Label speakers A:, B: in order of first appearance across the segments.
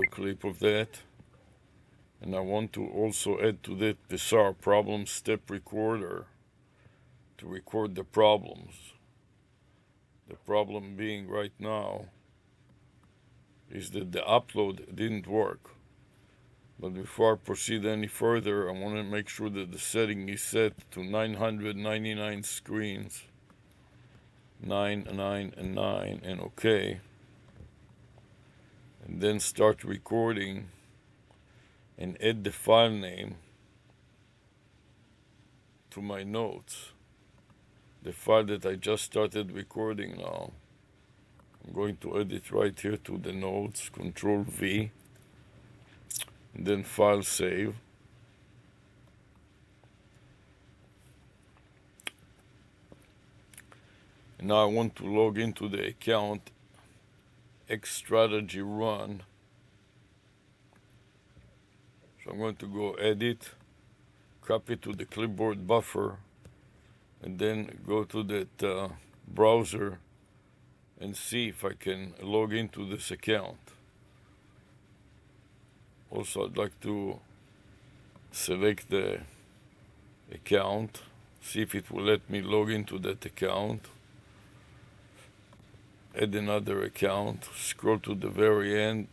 A: clip of that. And I want to also add to that the SAR problem step recorder to record the problems. The problem being right now is that the upload didn't work. But before I proceed any further, I want to make sure that the setting is set to 999 screens, 9, 9, and 9, and OK. And then start recording and add the file name to my notes. The file that I just started recording now. I'm going to add it right here to the notes, Control V, and then File Save. And now I want to log into the account Strategy Run. So I'm going to go Edit, copy to the clipboard buffer, and then go to that browser and see if I can log into this account. Also, I'd like to select the account, see if it will let me log into that account. Add another account, scroll to the very end,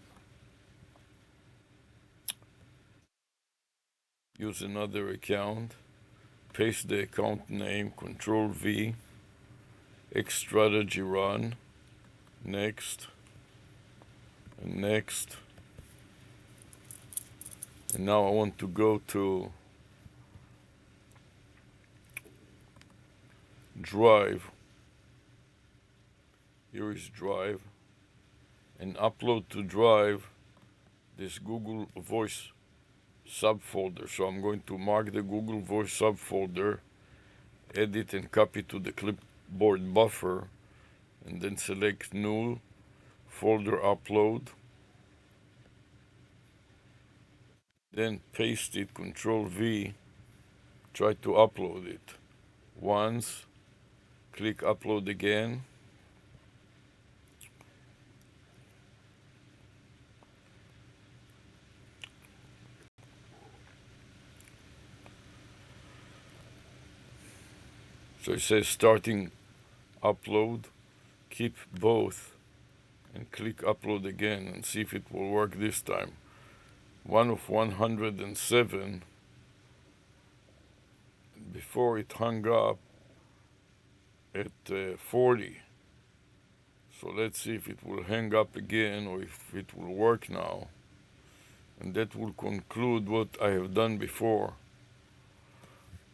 A: use another account, paste the account name, Control V, Strategy Run, next, and next. And now I want to go to Drive. Here is Drive, and upload to Drive this Google Voice subfolder. So I'm going to mark the Google Voice subfolder, edit and copy to the clipboard buffer, and then select New Folder Upload. Then paste it, Control V, try to upload it. Once, click Upload again. So it says starting upload, keep both and click upload again and see if it will work this time. 1 of 107. Before it hung up at 40. So let's see if it will hang up again or if it will work now. And that will conclude what I have done before.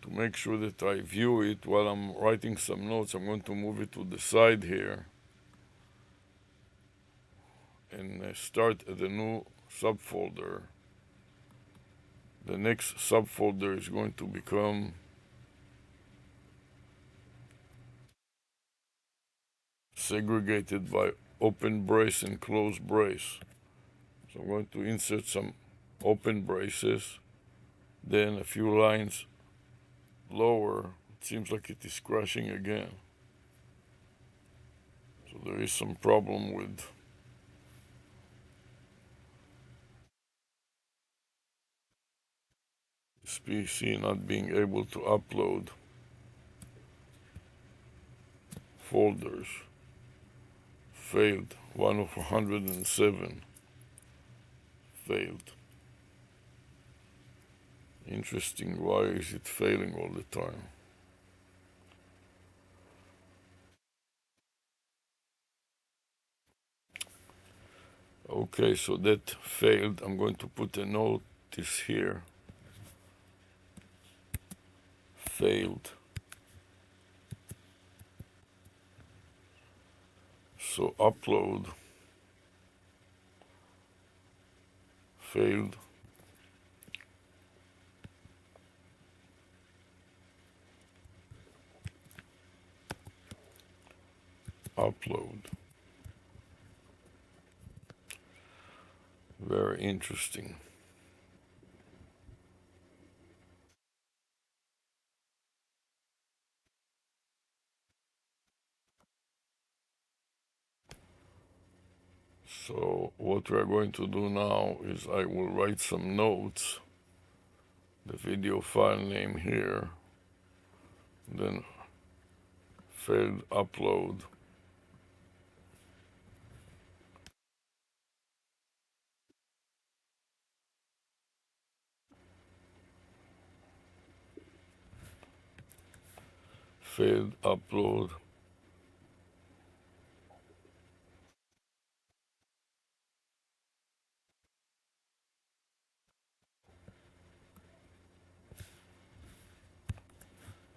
A: To make sure that I view it while I'm writing some notes, I'm going to move it to the side here and start the new subfolder. The next subfolder is going to become segregated by open brace and close brace. So I'm going to insert some open braces, then a few lines lower. It seems like it is crashing again. So there is some problem with this PC not being able to upload folders. Failed. 1 of 107. Failed. Interesting, why is it failing all the time? Okay, so that failed. I'm going to put a notice here. Failed. So upload. Failed. Upload. Very interesting. So what we are going to do now is I will write some notes, the video file name here, then failed upload. Failed upload.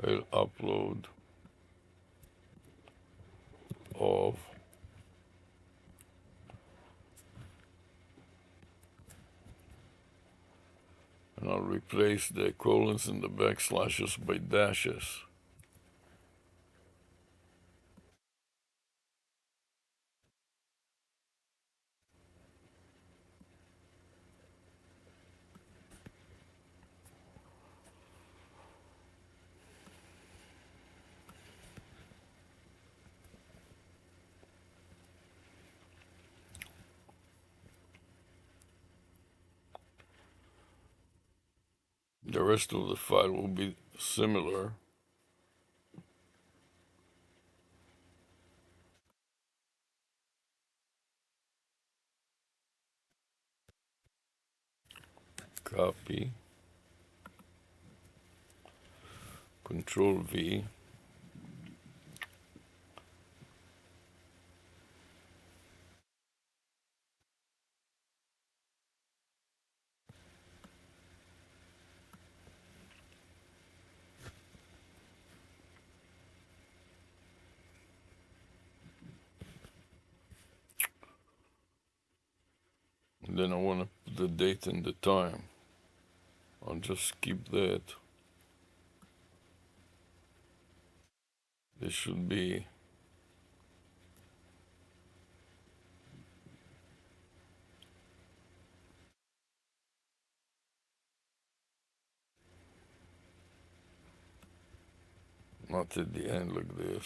A: Failed upload of, and I'll replace the colons and the backslashes by dashes. The rest of the file will be similar. Copy, Control V, and then I want to put the date and the time. I'll just skip that. This should be not at the end like this.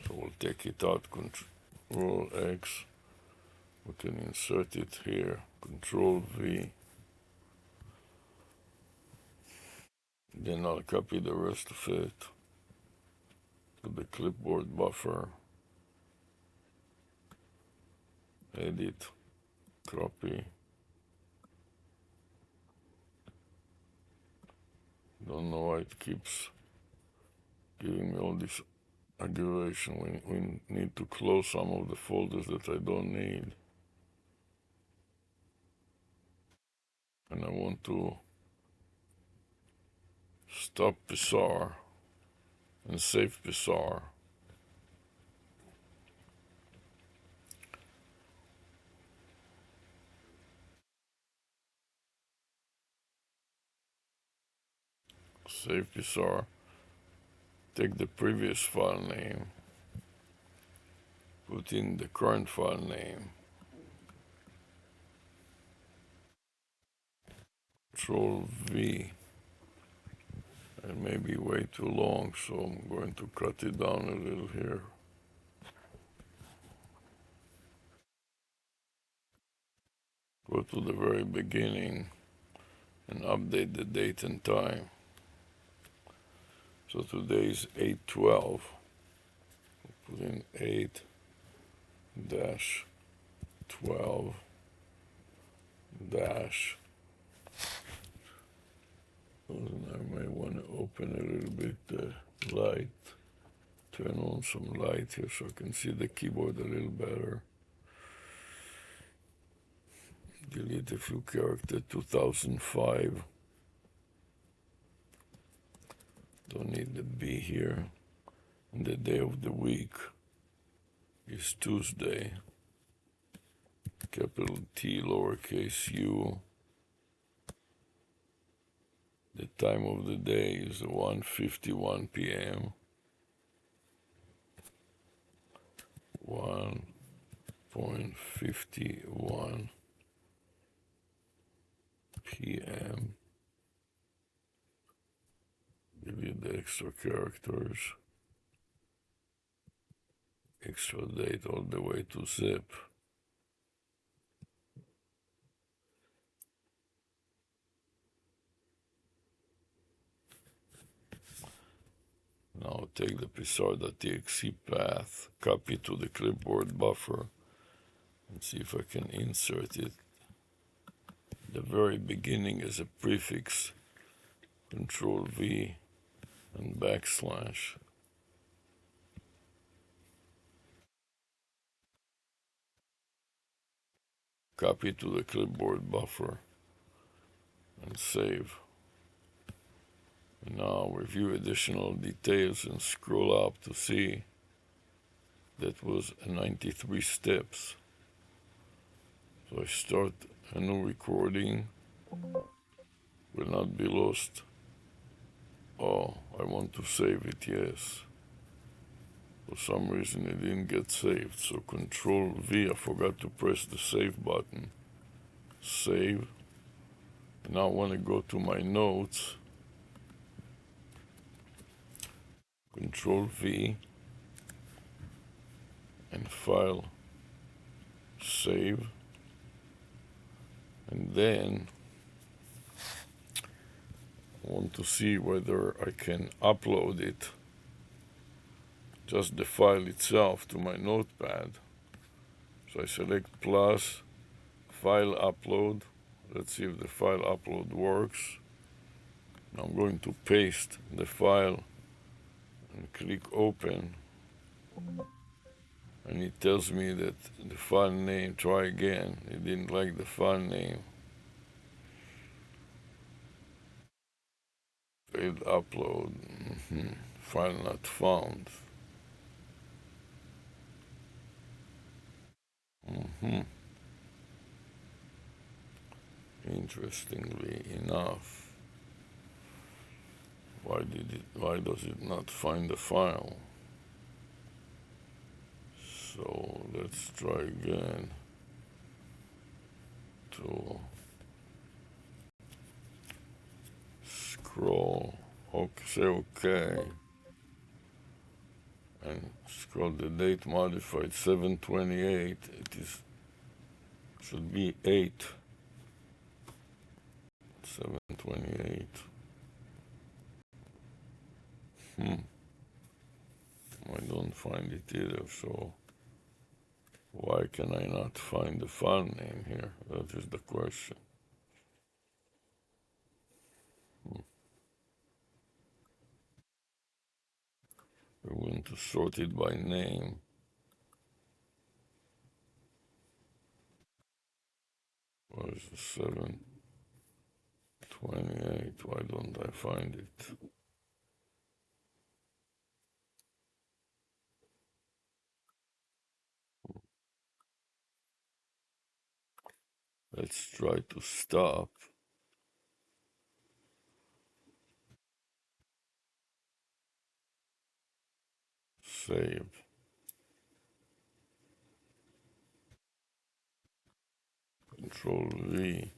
A: So we'll take it out, Control X. We can insert it here, Control V. Then I'll copy the rest of it to the clipboard buffer. Edit, copy. Don't know why it keeps giving me all this aggravation. We need to close some of the folders that I don't need. And I want to stop Psar and save Psar. Save Psar. Take the previous file name, put in the current file name, Control V. It may be way too long, so I'm going to cut it down a little here. Go to the very beginning and update the date and time. So today is 8/12. Put in 8-12 dash. I may want to open a little bit the light, turn on some light here so I can see the keyboard a little better. Delete a few characters, 2005. Don't need the B here. And the day of the week is Tuesday. Capital T, lowercase u. The time of the day is 1:51 p.m. 1:51 p.m. Delete the extra characters. Extra date all the way to zip. take the psr.txt path, copy it to the clipboard buffer, and see if I can insert it. The very beginning is a prefix, Control V and backslash. Copy to the clipboard buffer and save. And now review additional details and scroll up to see that was 93 steps. So I start a new recording, will not be lost. Oh, I want to save it, yes. For some reason it didn't get saved, so Control V, I forgot to press the save button. Save. Now I want to go to my notes. Control V and File, Save. And then I want to see whether I can upload it, just the file itself, to my notepad. So I select plus, file upload. Let's see if the file upload works. Now I'm going to paste the file and click open. And it tells me that the file name, try again. It didn't like the file name. Failed upload. File not found. Interestingly enough, why does it not find the file? So let's try again to scroll, say okay, and scroll the date modified 7/28. Should be 8. 7/28. I don't find it either, so why can I not find the file name here? That is the question. We're going to sort it by name. Where is the 7/28? Why don't I find it? Let's try to stop. Save. Control V.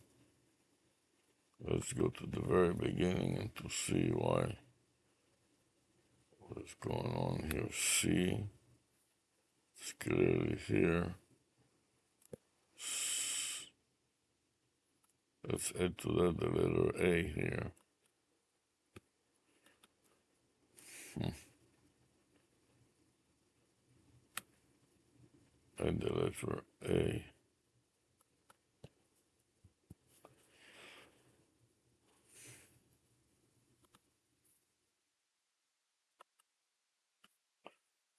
A: Let's go to the very beginning and to see what is going on here. C. It's clearly here. Let's add to that the letter A here. Add the letter A.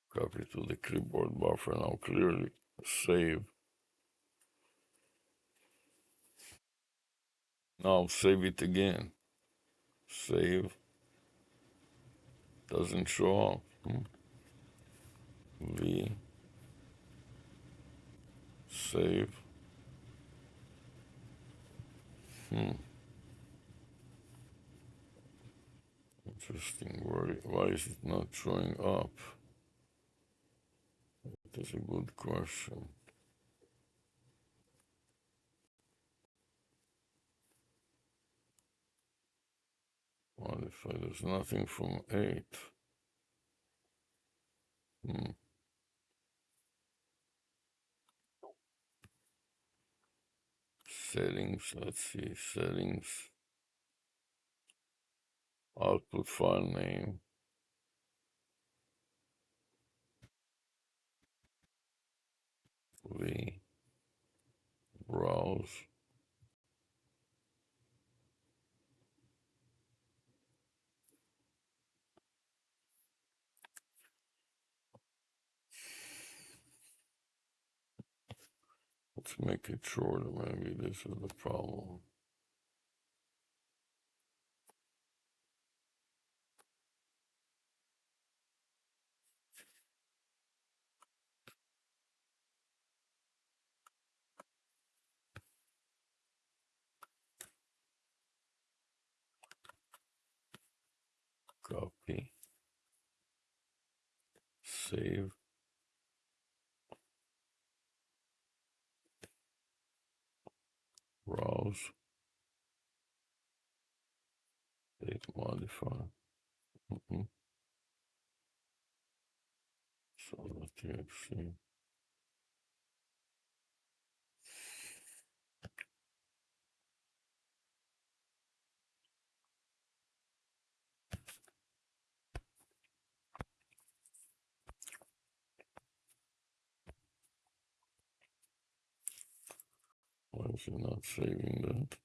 A: Copy to the clipboard buffer. Now clearly save. Now save it again. Save. Doesn't show up. V. Save. Interesting. Why is it not showing up? That is a good question. Modify. There's nothing from 8. Settings. Let's see. Settings. Output file name. V, browse, let's make it shorter, maybe this is the problem. Copy, save, browse, date modify. So txt. Why is it not saving that?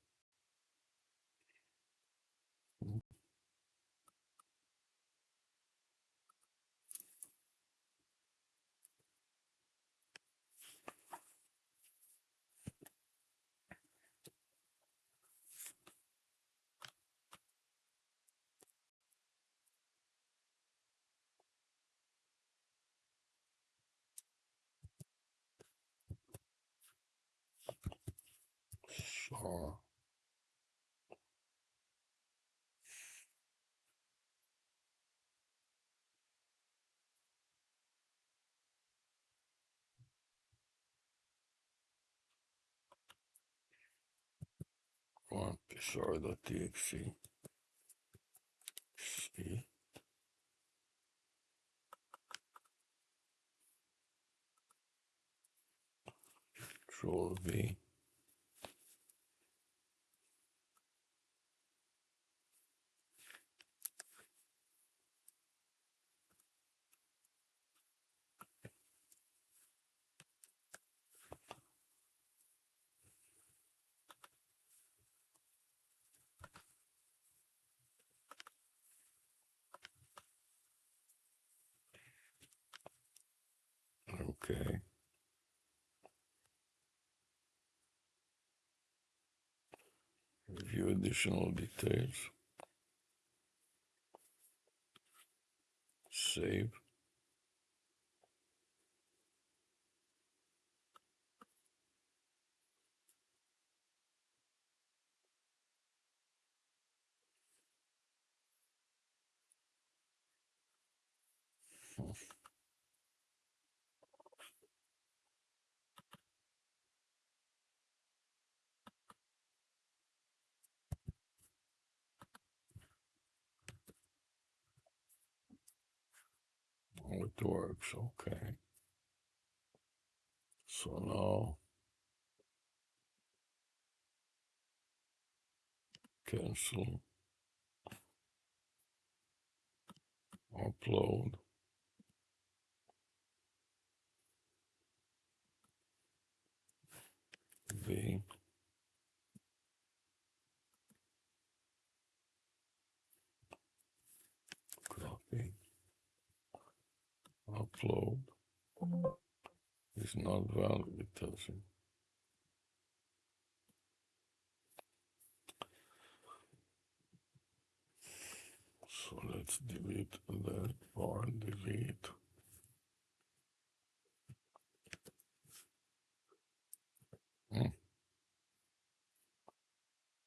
A: So, sorry.txt. See, Control V. Okay. Review additional details. Save. Oh, it works. Okay. So now cancel, upload, V, copy, upload. Is not valid, it tells you. So let's delete that part, delete.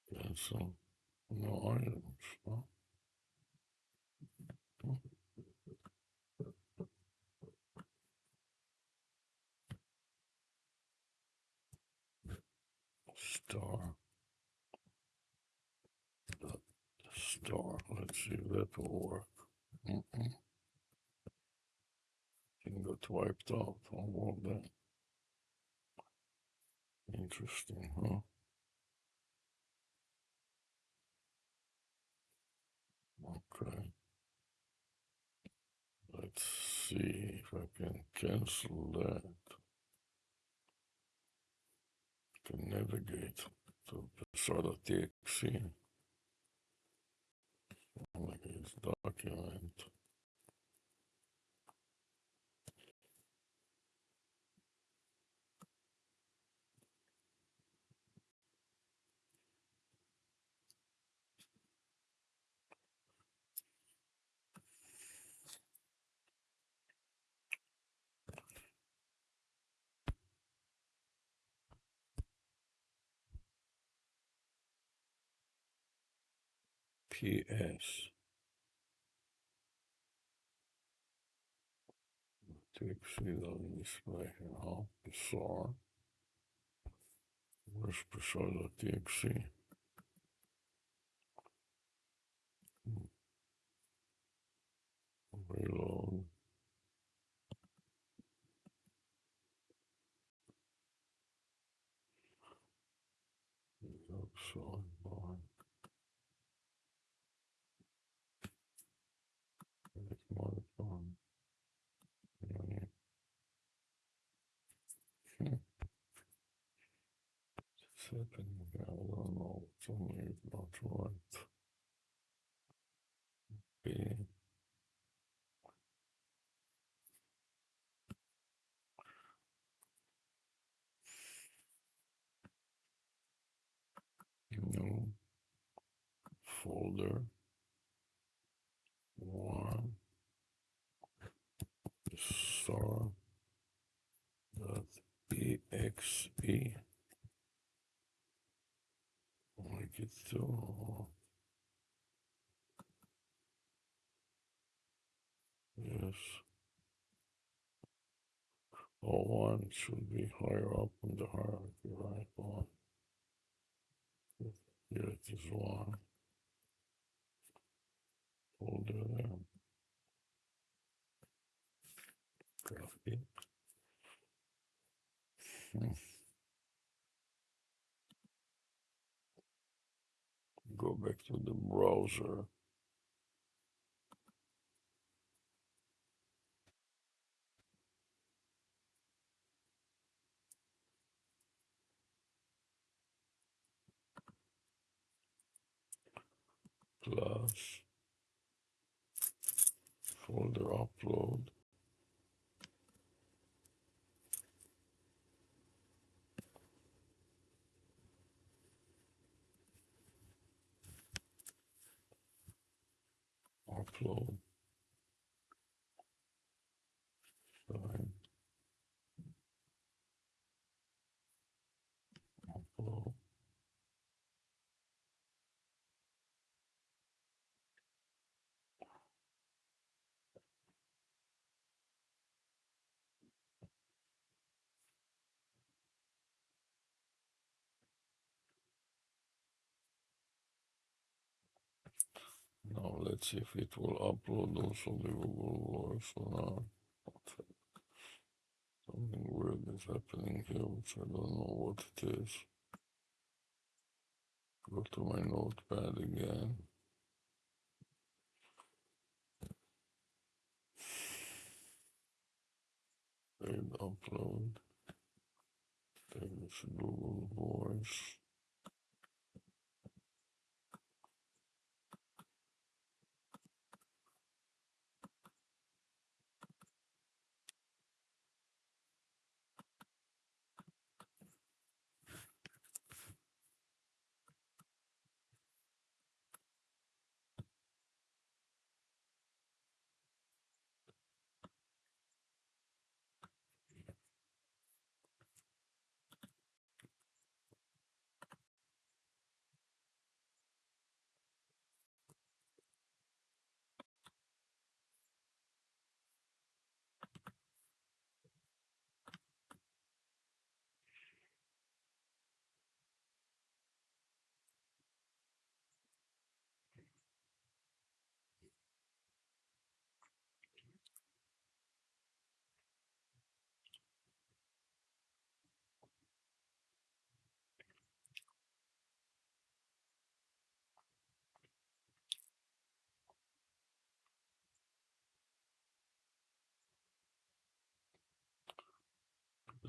A: Cancel. No items. Huh? Star. Star. Let's see if that will work. Thing got wiped out. How about that? Interesting, huh? Okay. Let's see if I can cancel that. can navigate to Pesada.txt. Like this document. PS. TXT doesn't display here, huh? Bizarre. Where's Pesada.txt? Reload. Upside bar. It's modified. It's happening. I don't know. It's only not right. B. New folder. One. Star. .exe. Like it too. Yes. O1 should be higher up in the hierarchy, right? One. Here it is one. Folder there. Copy. Go back to the browser. Plus folder upload. Upload. Fine. Upload. Now let's see if it will upload also the Google Voice or not. Something weird is happening here, which I don't know what it is. Go to my notepad again. Save upload. Save this Google Voice.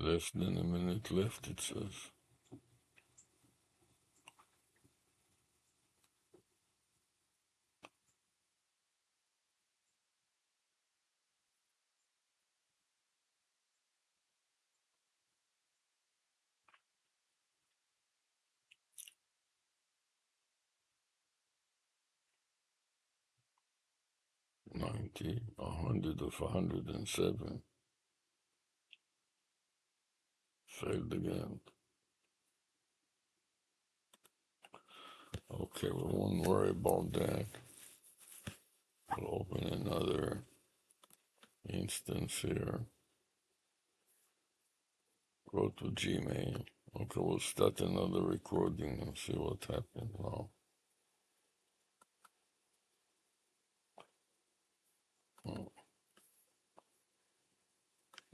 A: Less than a minute left, it says. 90, 100 of 107. Failed again. Okay, we won't worry about that. We'll open another instance here. Go to Gmail. Okay, we'll start another recording and see what happened now. Oh,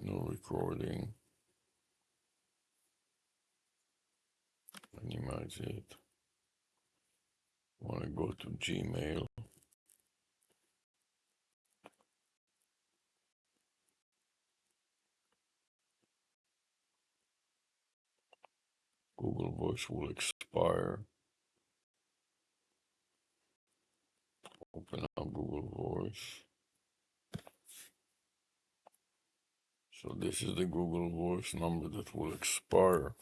A: new recording. Minimize it. Want to go to Gmail. Google Voice will expire. Open up Google Voice. So this is the Google Voice number that will expire.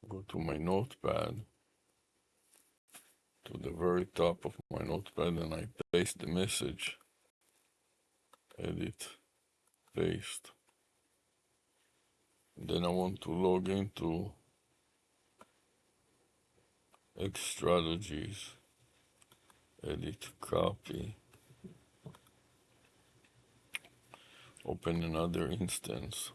A: Go to my notepad, to the very top of my notepad, and I paste the message. Edit, paste. Then I want to log into X strategies. Edit, copy. Open another instance.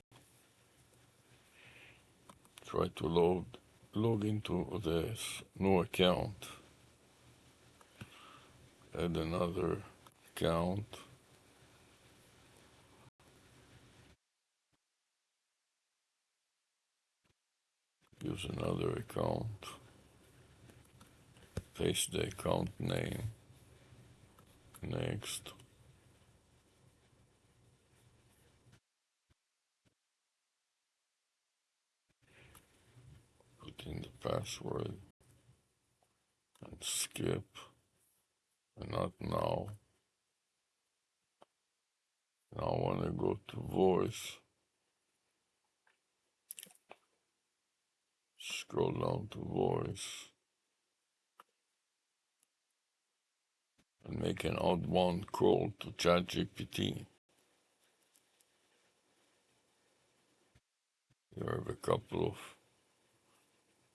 A: Try to log into this new account. Add another account. Use another account. Paste the account name. Next. Put in the password. And skip. And not now. Now I want to go to voice. Scroll down to voice. And make an outbound call to ChatGPT. You have a couple of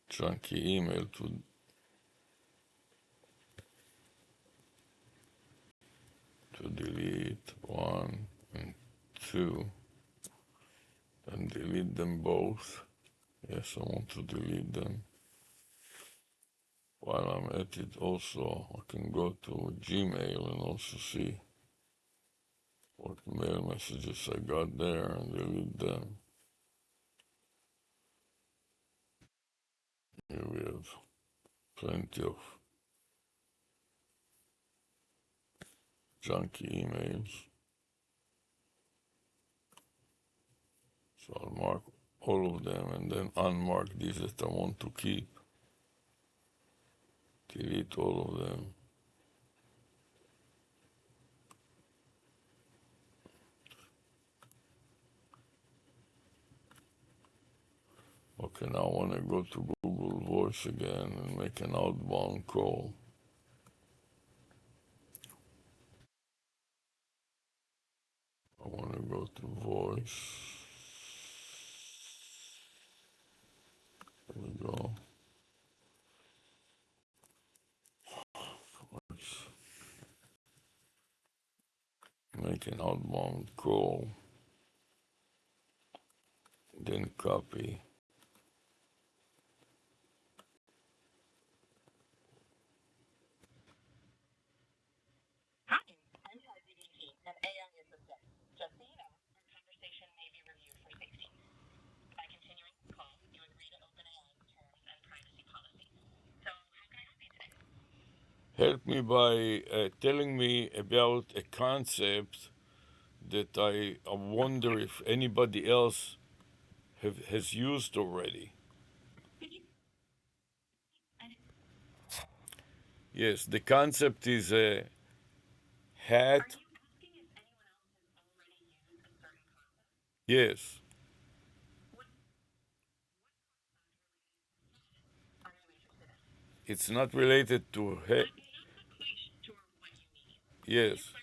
A: chunky email to delete, 1 and 2, and delete them both. Yes, I want to delete them. While I'm at it also, I can go to Gmail and also see what mail messages I got there and delete them. Here we have plenty of junky emails. So I'll mark all of them and then unmark these that I want to keep. Delete all of them. Okay, now I want to go to Google Voice again and make an outbound call. I want to go to voice. There we go. Voice. Make an outbound call. Then copy.
B: Hi, I'm ChatGPT, an AI assistant. Just so you know, our conversation may be reviewed for safety. By continuing this call, you agree to OpenAI's terms and privacy policies. So, how can I help you today?
A: Help me by telling me about a concept that I wonder if anybody else has used already. Yes, the concept is a
B: Are
A: hat.
B: you asking if anyone else has already used a certain concept?
A: Yes,
B: What are you interested in?
A: it's not related to
B: I'm not quite sure what you mean. Can you
A: yes.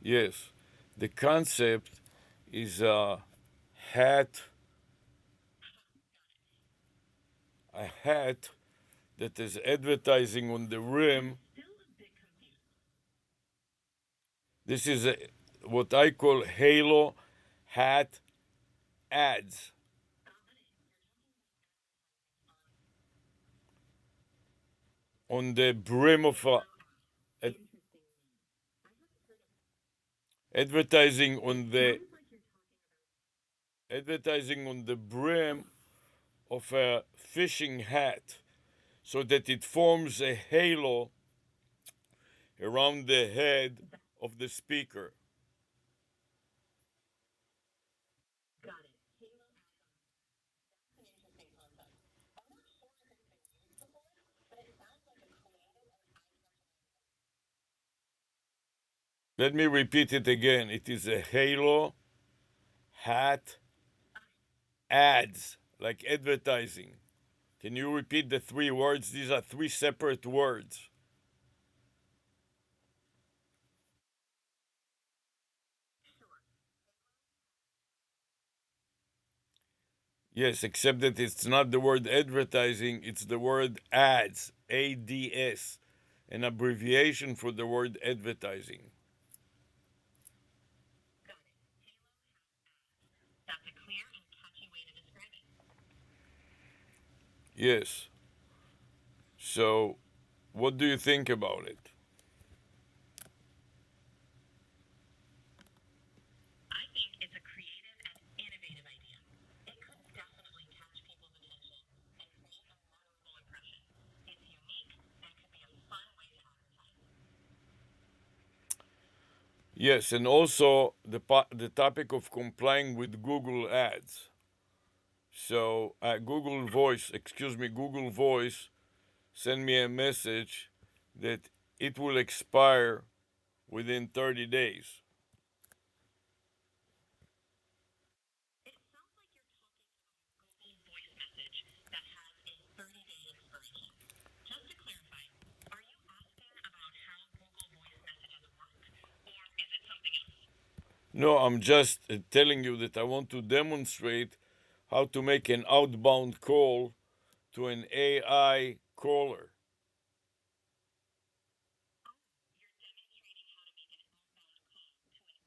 A: Yes, the concept is hat, a hat that is advertising on the rim. This is what I call halo hat ads on the brim of ad- advertising on the advertising on the brim of a fishing hat so that it forms a halo around the head of the speaker. Let me repeat it again. It is a halo hat ads, like advertising. Can you repeat the three words? These are three separate words. Yes, except that it's not the word advertising, it's the word ads, ADS, an abbreviation for the word advertising.
B: That's a clear and catchy way to describe it.
A: Yes. So, what do you think about it?
B: I think it's a creative and innovative idea. It could definitely catch people's attention and create a memorable impression. It's unique and could be a fun way to advertise.
A: Yes, and also the topic of complying with Google Ads. So, Google Voice send me a message that it will expire within 30 days.
B: It sounds like you're talking about a Google Voice message that has a 30-day expiration. Just to clarify, are you asking about how Google Voice messages work, or is it something else?
A: No, I'm just telling you that I want to demonstrate how to make an outbound call to an AI caller.
B: You're demonstrating how to make an outbound call to an AI caller using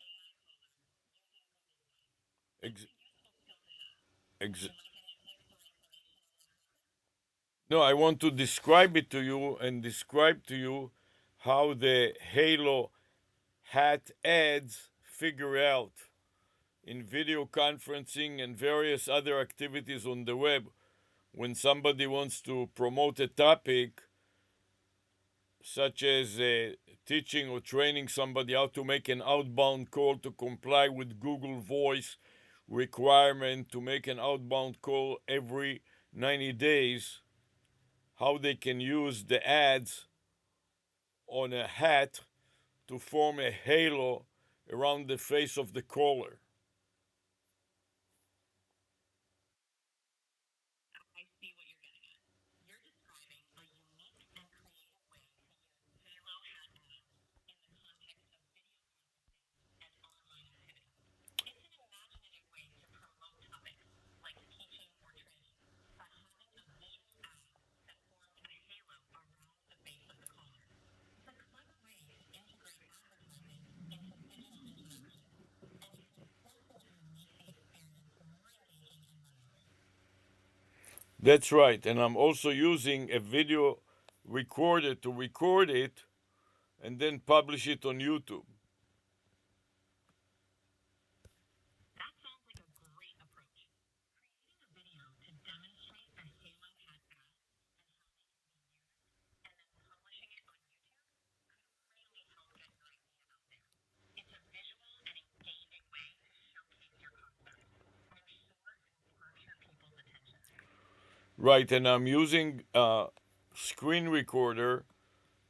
B: Google Voice. That's
A: Ex-
B: a useful skill to have. Would
A: ex-
B: you like any tips or information on that process?
A: no, I want to describe it to you and describe to you how the Halo hat ads figure out in video conferencing and various other activities on the web when somebody wants to promote a topic such as teaching or training somebody how to make an outbound call to comply with Google Voice requirement to make an outbound call every 90 days, how they can use the ads on a hat to form a halo around the face of the caller.
B: I see what you're getting at. You're describing a unique and creative way to use Halo hat ads in the context of video conferencing and online activities. It's an imaginative way to promote topics like teaching or training by having a visual ad that forms a halo around the face of the caller. It's a clever way to integrate advertising into digital interaction, and it could definitely make the experience more engaging and memorable.
A: That's right, and I'm also using a video recorder to record it and then publish it on YouTube.
B: That sounds like a great approach. Creating a video to demonstrate a Halo hat ad and how they can be used, and then publishing it on YouTube could really help get your idea out there. It's a visual and engaging way to showcase your concept. I'm sure it will capture people's attention.
A: Right, and I'm using a screen recorder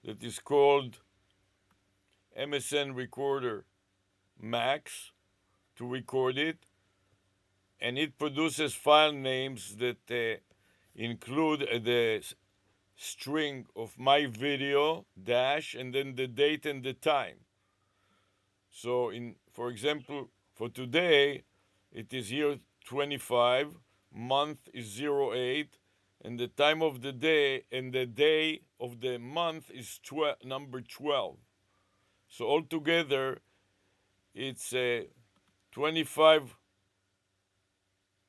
A: that is called MSN Recorder Max to record it, and it produces file names that include the string of my video dash and then the date and the time. So, for example, for today, it is year 25, month is 08, and the time of the day and the day of the month is number 12. So altogether, it's 25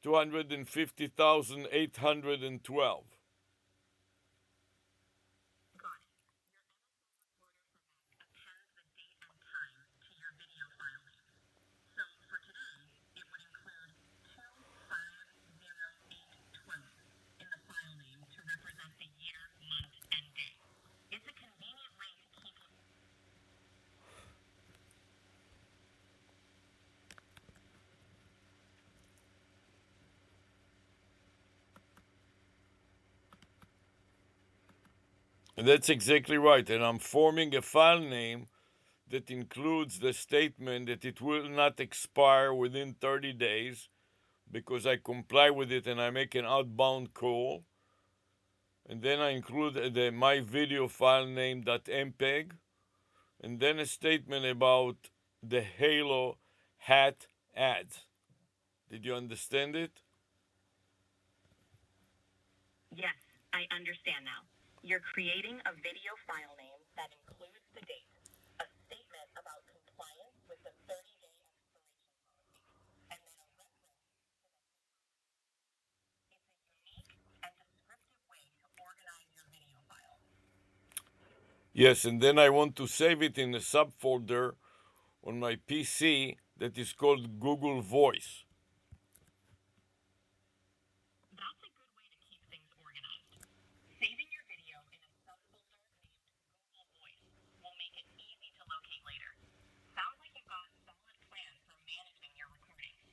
A: 250,812.
B: Got it. Your MSO recorder format appends the date and time to your video file name. So for today, it would include 250812 in the file name to represent the year, month, and day. It's a convenient way to keep your
A: And that's exactly right. And I'm forming a file name that includes the statement that it will not expire within 30 days because I comply with it and I make an outbound call. And then I include the my video file name .mpeg, and then a statement about the Halo hat ads. Did you understand it?
B: Yes, I understand now. You're creating a video file name that includes the date, a statement about compliance with the 30-day expiration policy, and then a reference to the It's a unique and descriptive way to organize your video file.
A: Yes, and then I want to save it in a subfolder on my PC that is called Google Voice.
B: That's a good way to keep things organized. Saving your video in a subfolder named Google Voice will make it easy to locate later. Sounds like you've got a solid plan for managing your recordings.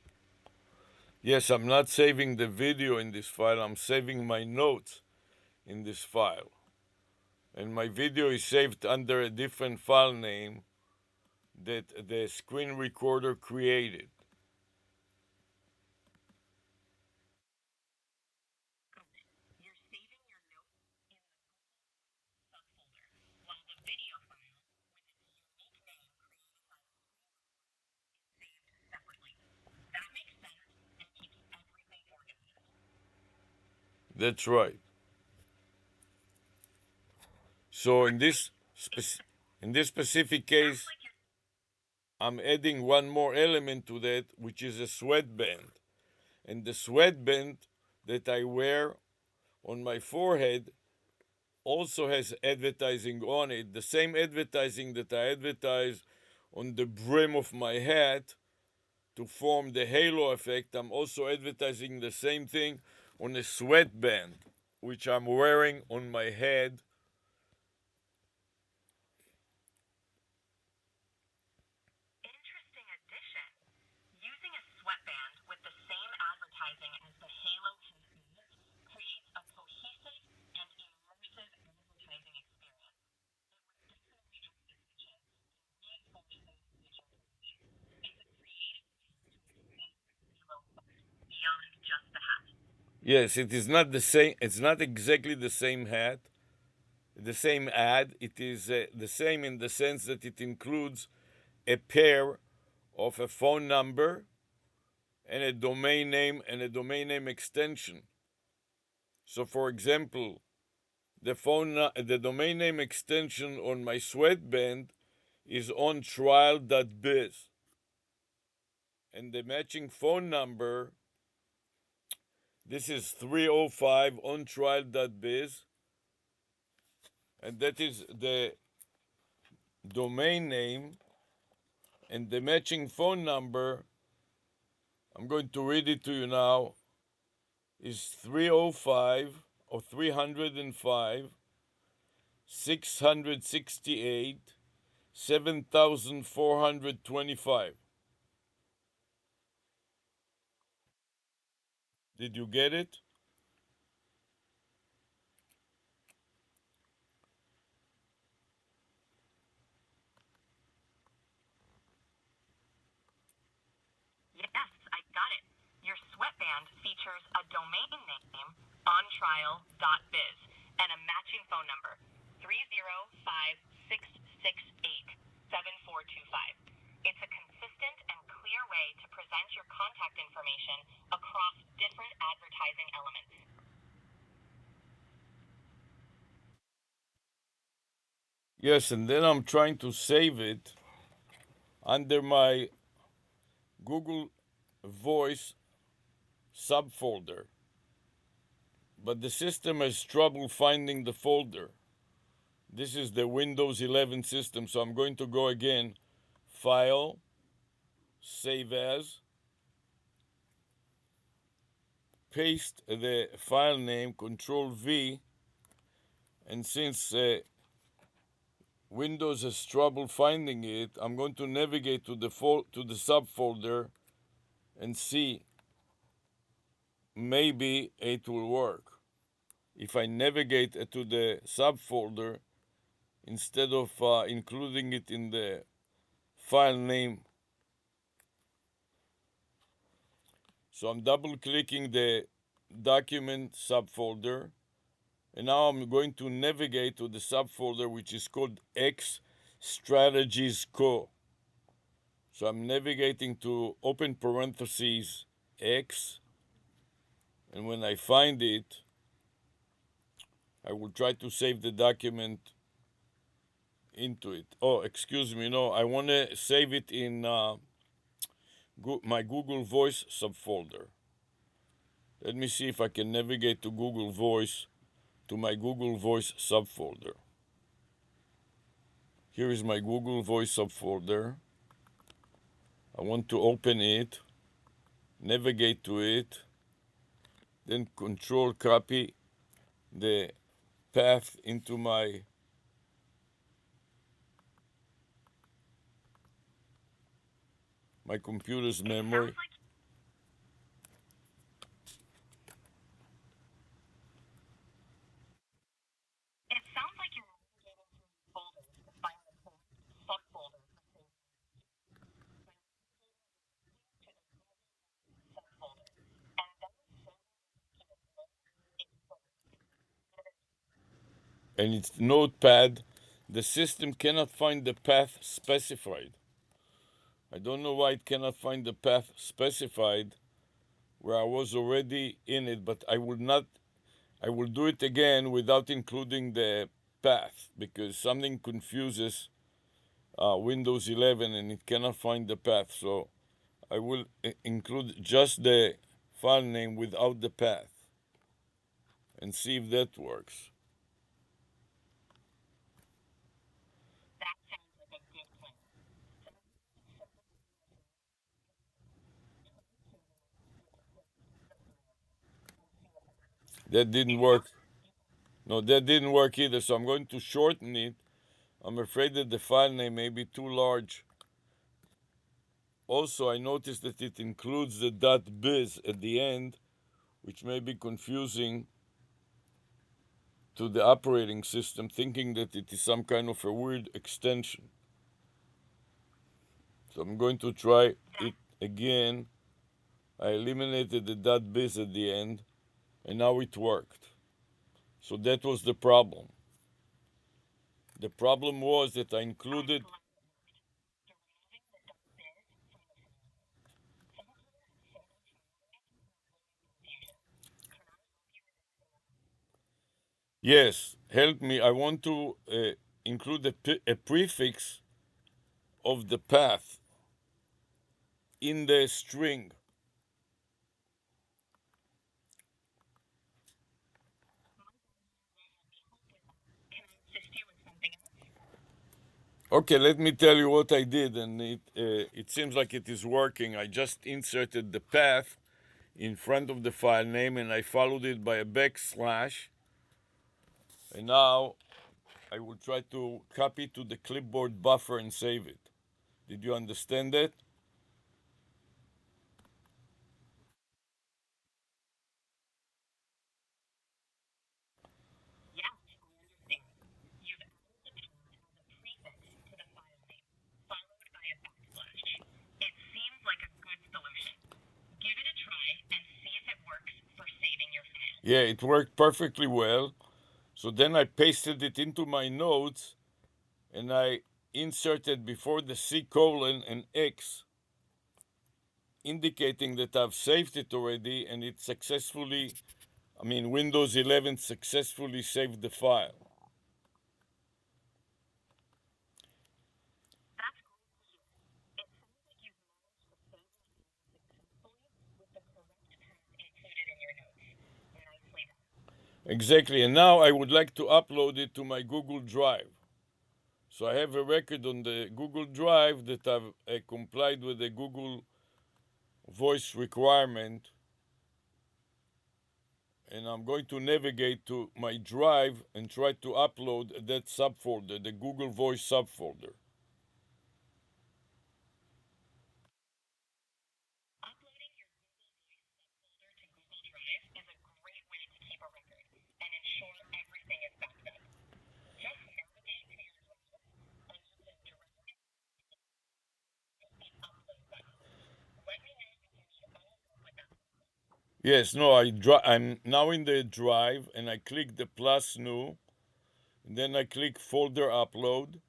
A: Yes, I'm not saving the video in this file, I'm saving my notes in this file. And my video is saved under a different file name that the screen recorder created.
B: Got it. You're saving your notes in the Google subfolder, while the video file, with its unique name created by the screen recorder, is saved separately. That makes sense and keeps everything organized.
A: That's right. So in
B: Great.
A: this specific case,
B: Sounds like you're
A: I'm adding one more element to that, which is a sweatband. And the sweatband that I wear on my forehead also has advertising on it, the same advertising that I advertise on the brim of my hat to form the halo effect. I'm also advertising the same thing on a sweatband, which I'm wearing on my head.
B: interesting addition. Using a sweatband with the same advertising as the Halo has creates a cohesive and immersive advertising experience. It would definitely draw attention and reinforce those visual points. It's a creative way to extend Halo beyond just the hat.
A: Yes, it is not the same. It's not exactly the same hat, the same ad. It is the same in the sense that it includes a pair of a phone number and a domain name and a domain name extension. So, for example, the domain name extension on my sweatband is ontrial.biz, and the matching phone number, this is 305 ontrial.biz, and that is the domain name, and the matching phone number, I'm going to read it to you now, is 305 or 305 668 7,425. Did you get it?
B: Yes, I got it. Your sweatband features a domain name, ontrial.biz, and a matching phone number, 305 668 7425. It's a consistent and clear way to present your contact information across different advertising elements.
A: Yes, and then I'm trying to save it under my Google Voice subfolder, but the system has trouble finding the folder. This is the Windows 11 system, so I'm going to go again, File, Save As, paste the file name, Control V, and since Windows has trouble finding it, I'm going to navigate to the subfolder and see maybe it will work. If I navigate to the subfolder instead of including it in the file name, so I'm double clicking the document subfolder, and now I'm going to navigate to the subfolder which is called X Strategies Co. So I'm navigating to open parentheses X, and when I find it, I will try to save the document into it. Oh, excuse me, no, I want to save it in my Google Voice subfolder. Let me see if I can navigate to Google Voice, to my Google Voice subfolder. Here is my Google Voice subfolder. I want to open it, navigate to it, then control copy the path into my computer's memory.
B: It sounds like you're navigating through folders to find the correct subfolder for saving to the subfolder. And then
A: And its notepad, the system cannot find the path specified. I don't know why it cannot find the path specified where I was already in it, but I will do it again without including the path because something confuses Windows 11 and it cannot find the path. So I will include just the file name without the path and see if that works.
B: that sounds like a good plan.
A: That didn't work. No, that didn't work either. So I'm going to shorten it. I'm afraid that the file name may be too large. Also, I noticed that it includes the .biz at the end, which may be confusing to the operating system, thinking that it is some kind of a weird extension. So I'm going to try it again. I eliminated the .biz at the end, and now it worked. So that was the problem. The problem was that I included. Yes, help me. I want to include a prefix of the path in the string.
B: Can I assist you with something else?
A: Okay, let me tell you what I did, and it seems like it is working. I just inserted the path in front of the file name, and I followed it by a backslash. And now I will try to copy to the clipboard buffer and save it. Did you understand that?
B: Yes, I understand. You've added the path as a prefix to the file name, followed by a backslash. It seems like a good solution. Give it a try and see if it works for saving your file.
A: Yeah, it worked perfectly well. So then I pasted it into my notes, and I inserted before the C colon and X, indicating that I've saved it already and it successfully, Windows 11 successfully saved the file.
B: That's great to hear. It sounds like you've managed to save your file successfully with the correct path included in your notes. Nicely done.
A: Exactly, and now I would like to upload it to my Google Drive. So I have a record on the Google Drive that I've complied with the Google voice requirement, and I'm going to navigate to my drive and try to upload that subfolder, the Google Voice subfolder.
B: Uploading your Google Voice subfolder to Google Drive is a great way to keep a record and ensure everything is backed up. Just navigate to your drive and you can drag the upload button. Let me know if you need any help with that.
A: Yes, no, I'm now in the drive and I click the plus new, and then I click folder upload,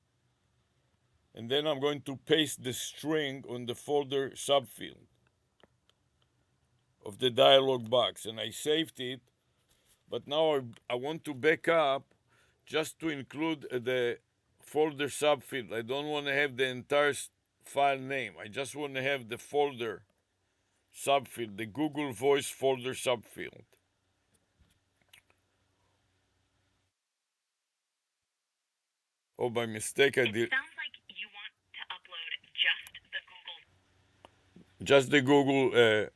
A: and then I'm going to paste the string on the folder subfield of the dialog box, and I saved it, but now I want to back up just to include the folder subfield. I don't want to have the entire file name. I just want to have the folder subfield, the Google Voice folder subfield. Oh, by mistake I did.
B: It sounds like you want to upload
A: just the Google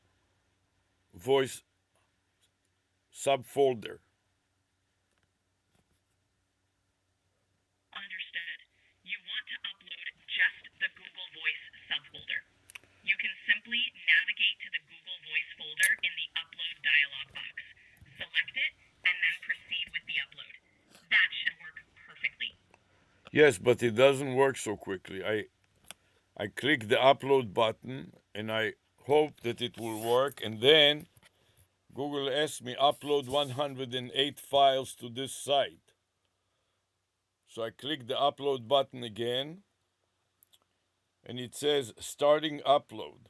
A: Voice subfolder.
B: Understood. You want to upload just the Google Voice subfolder. You can simply navigate to the Google Voice folder in the Upload dialog box. Select it, and then proceed with the upload. That should work perfectly.
A: Yes, but it doesn't work so quickly. I click the upload button and I hope that it will work, and then Google asks me upload 108 files to this site. So I click the upload button again and it says starting upload.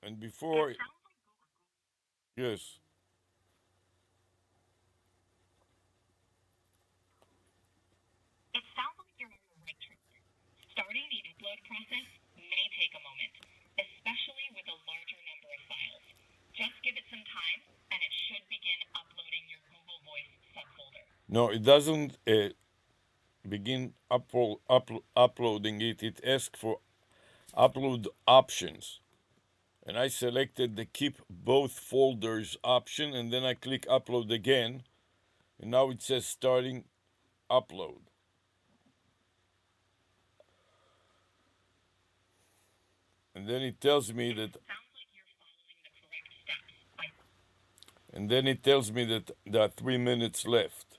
A: And before, yes,
B: It sounds like you're on the right track. Starting the upload process may take a moment, especially with a larger number of files. Just give it some time, and it should begin uploading your Google Voice subfolder.
A: no, it doesn't begin uploading it. It asks for upload options. And I selected the keep both folders option, and then I click upload again, and now it says starting upload. And then it tells me that
B: Sounds like you're following the correct steps.
A: and then it tells me that there are 3 minutes left.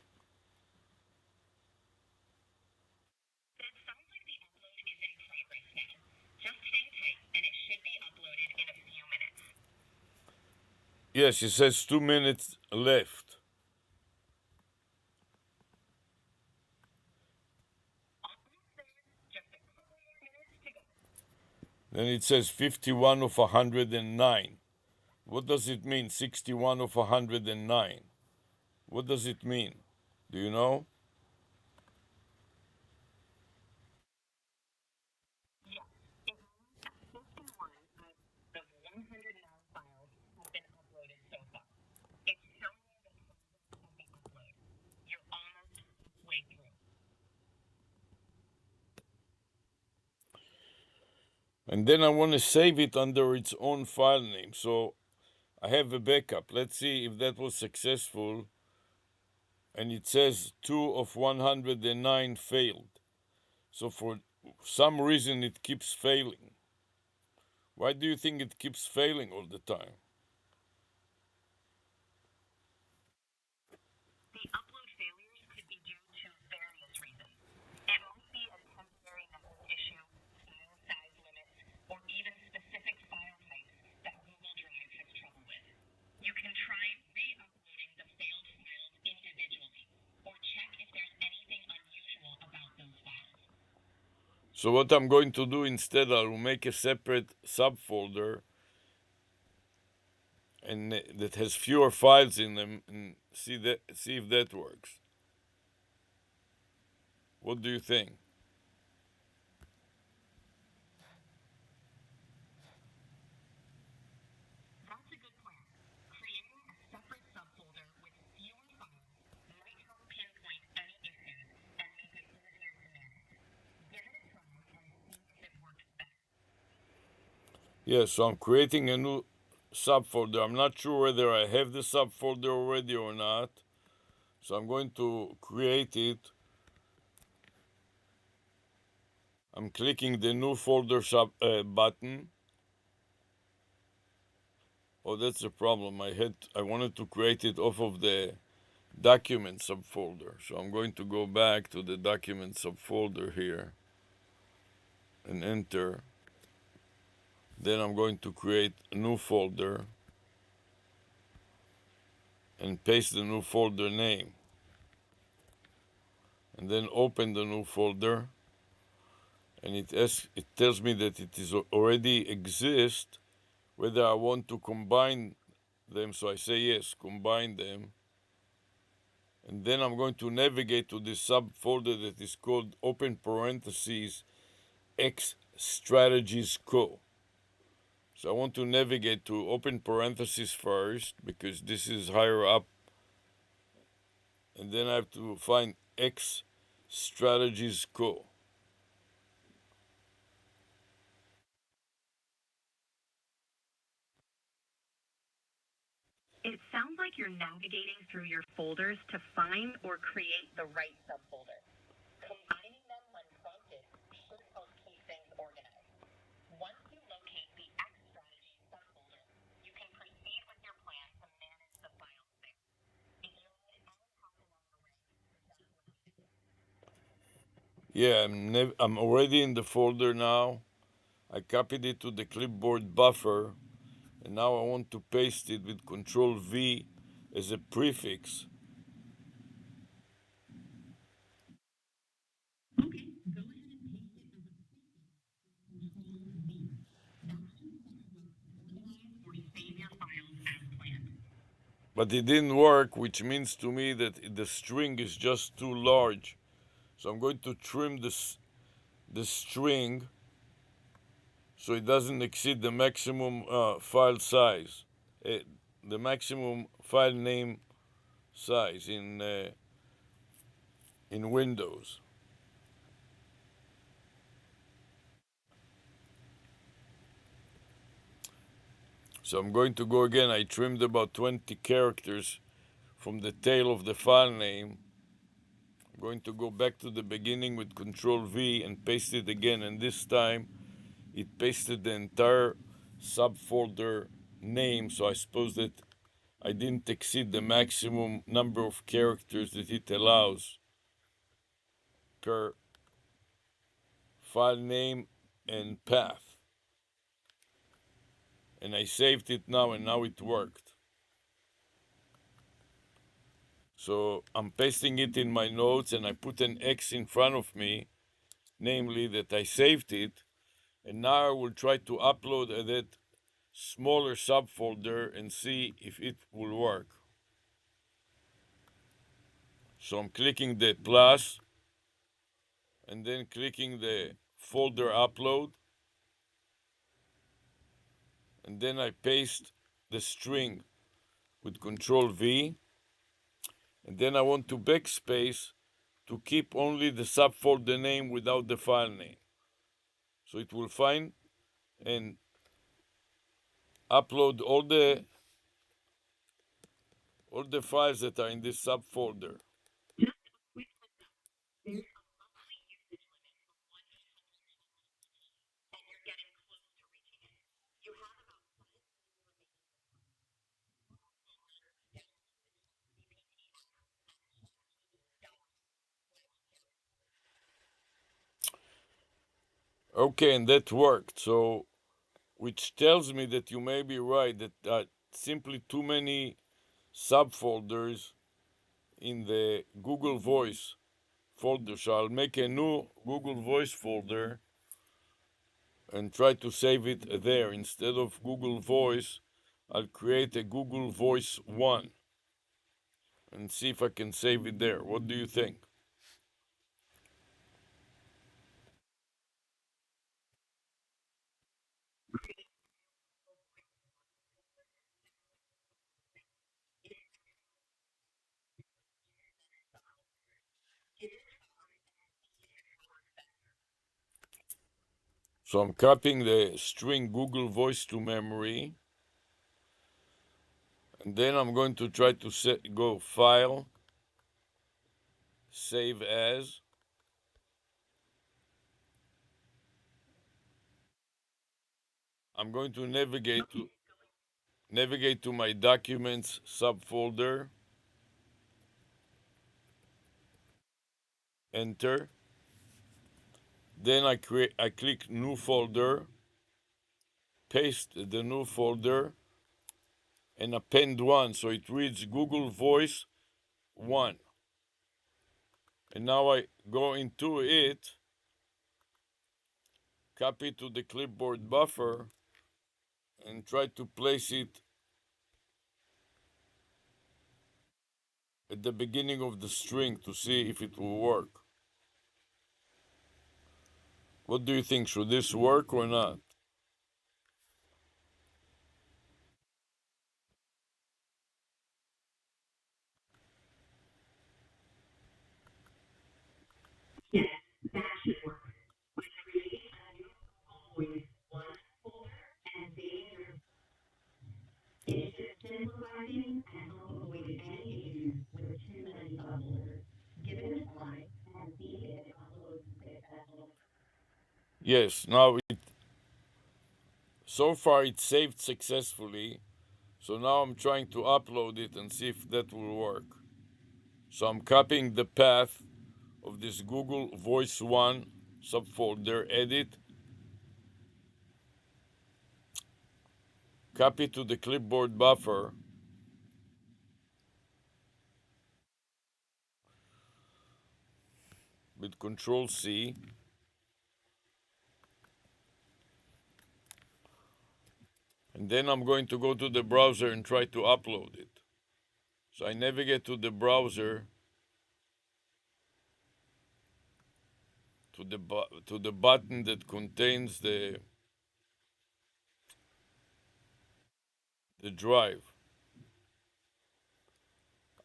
B: It sounds like the upload is in progress now. Just hang tight, and it should be uploaded in a few minutes.
A: Yes, it says 2 minutes left.
B: Almost there. Just a couple more minutes to go.
A: Then it says 51 of 109. What does it mean, 61 of 109? What does it mean? Do you know?
B: Yes, it means that 51 out of 109 files have been uploaded so far. It's showing you the progress of the upload. You're almost halfway through.
A: And then I want to save it under its own file name. So I have a backup. Let's see if that was successful. And it says 2 of 109 failed. So for some reason it keeps failing. Why do you think it keeps failing all the time?
B: The upload failures could be due to various reasons. It might be a temporary network issue, file size limits, or even specific file types that Google Drive has trouble with. You can try re-uploading the failed files individually, or check if there's
A: So what I'm going to do instead, I will make a separate subfolder and that has fewer files in them, and see if that works. What do you think?
B: That's a good plan. Creating a separate subfolder with fewer files might help pinpoint any issues and make it easier to manage. Give it a try and see if it works better.
A: Yeah, so I'm creating a new subfolder. I'm not sure whether I have the subfolder already or not. So I'm going to create it. I'm clicking the new folder button. Oh, that's the problem. I wanted to create it off of the document subfolder. So I'm going to go back to the document subfolder here and enter. Then I'm going to create a new folder and paste the new folder name. And then open the new folder, and it tells me that it is already exists, whether I want to combine them. So I say yes, combine them. And then I'm going to navigate to this subfolder that is called open parentheses X strategies co. So I want to navigate to open parentheses first because this is higher up. And then I have to find X strategies co.
B: It sounds like you're navigating through your folders to find or create the right subfolder. Combining them when prompted should help keep things organized. Once you locate the X strategy subfolder, you can proceed with your plan to manage the files there. If you need any help along the way, just let me know.
A: Yeah, I'm already in the folder now. I copied it to the clipboard buffer, and now I want to paste it with Control V as a prefix.
B: Okay, go ahead and paste it as a prefix with Control V. That should set you up to organize or save your files as planned.
A: But it didn't work, which means to me that the string is just too large. So I'm going to trim the string so it doesn't exceed the maximum file size, uh, the maximum file name size in Windows. So I'm going to go again. I trimmed about 20 characters from the tail of the file name. I'm going to go back to the beginning with Control V and paste it again, and this time it pasted the entire subfolder name, so I suppose that I didn't exceed the maximum number of characters that it allows per file name and path. And I saved it now, and now it worked. So I'm pasting it in my notes, and I put an X in front of me, namely that I saved it. And now I will try to upload that smaller subfolder and see if it will work. So I'm clicking the plus and then clicking the folder upload, and then I paste the string with Control V, and then I want to backspace to keep only the subfolder name without the file name. So it will find and upload all the files that are in this subfolder.
B: Just a quick heads up. There's a monthly usage limit of 100 and you're getting close to reaching it. You have about 7 days remaining this month. Download ChatGPT app at chatgpt.com/character.
A: Okay, and that worked. So, which tells me that you may be right, that simply too many subfolders in the Google Voice folder. So I'll make a new Google Voice folder and try to save it there. Instead of Google Voice, I'll create a Google Voice 1 and see if I can save it there. What do you think? So I'm copying the string Google Voice to memory, and then I'm going to try to go File, Save As. I'm going to navigate to my Documents subfolder, Enter. Then I click New Folder, paste the new folder, and append one, so it reads Google Voice 1. And now I go into it, copy to the clipboard buffer, and try to place it at the beginning of the string to see if it will work. What do you think? Should this work or not?
B: Yes, that should work. Create a new voice one folder and save your. It should simplify things and help avoid any issues with too many subfolders. Give it a try and see if it uploads successfully.
A: Yes, now so far it saved successfully. So now I'm trying to upload it and see if that will work. So I'm copying the path of this Google Voice 1 subfolder, edit, copy to the clipboard buffer, with Control C, and then I'm going to go to the browser and try to upload it. So I navigate to the browser, to the button that contains the drive.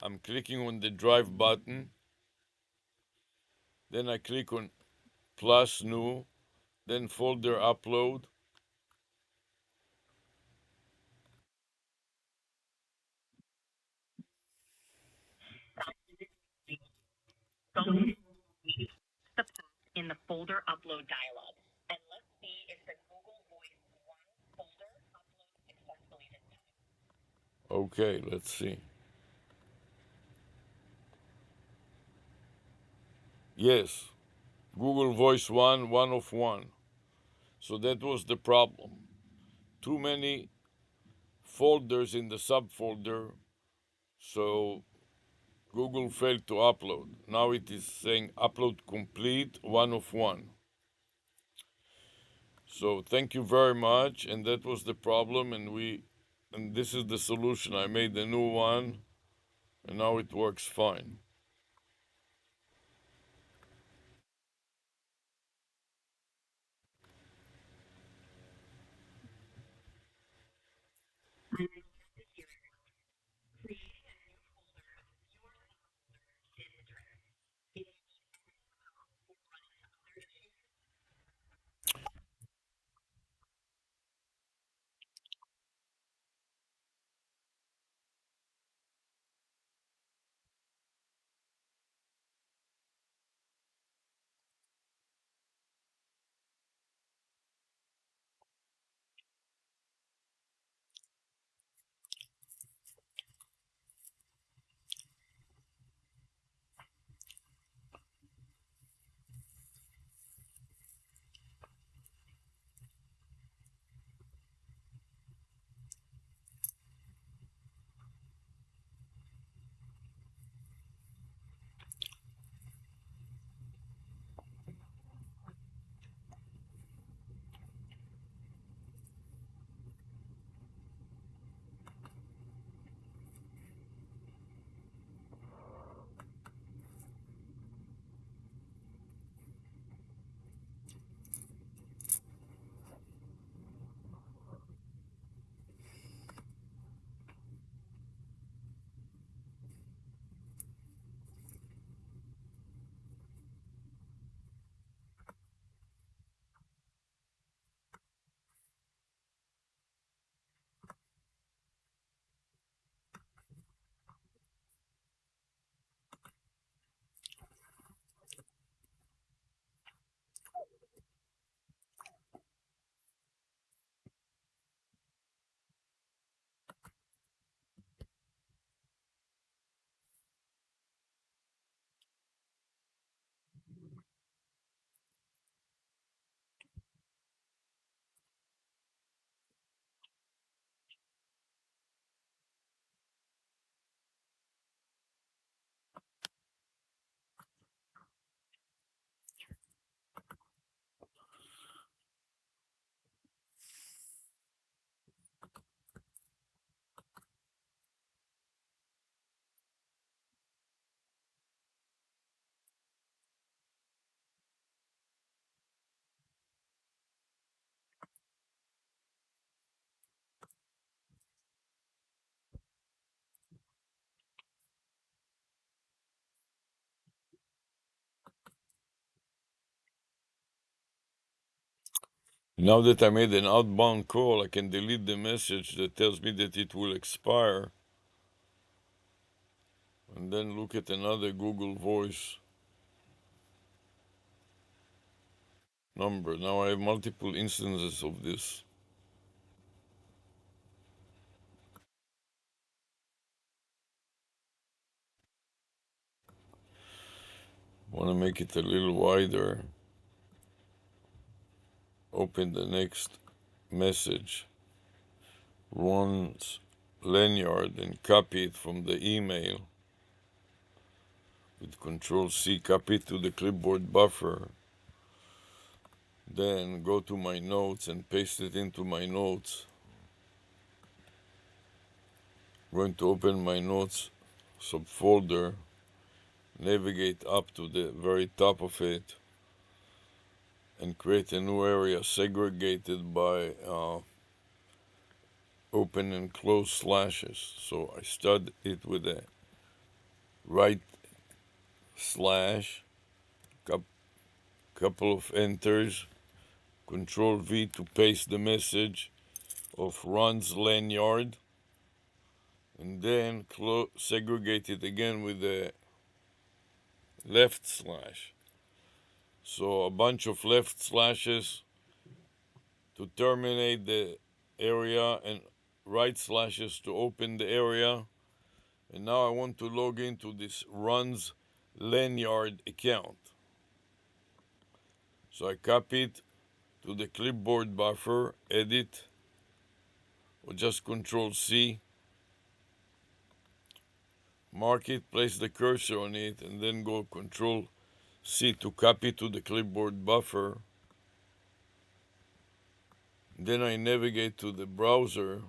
A: I'm clicking on the drive button, then I click on plus new, then folder upload.
B: Go to the path in the folder upload dialog, and let's see if the Google Voice 1 folder uploads successfully this time.
A: Okay, let's see. Yes, Google Voice 1, 1 of 1. So that was the problem. Too many folders in the subfolder, so Google failed to upload. Now it is saying upload complete, 1 of 1. So thank you very much, and that was the problem, and this is the solution. I made a new one, and now it works fine. Now that I made an outbound call, I can delete the message that tells me that it will expire and then look at another Google Voice number. Now I have multiple instances of this. Want to make it a little wider. Open the next message, runs lanyard, and copy it from the email with Control C, copy it to the clipboard buffer. Then go to my notes and paste it into my notes. I'm going to open my notes subfolder, navigate up to the very top of it, and create a new area segregated by open and close slashes. So I start it with a right slash, couple of enters, Control V to paste the message of runs lanyard, and then segregate it again with a left slash. So a bunch of left slashes to terminate the area and right slashes to open the area. And now I want to log into this runs lanyard account. So I copy it to the clipboard buffer, edit, or just Control C, mark it, place the cursor on it, and then go Control C to copy to the clipboard buffer. Then I navigate to the browser.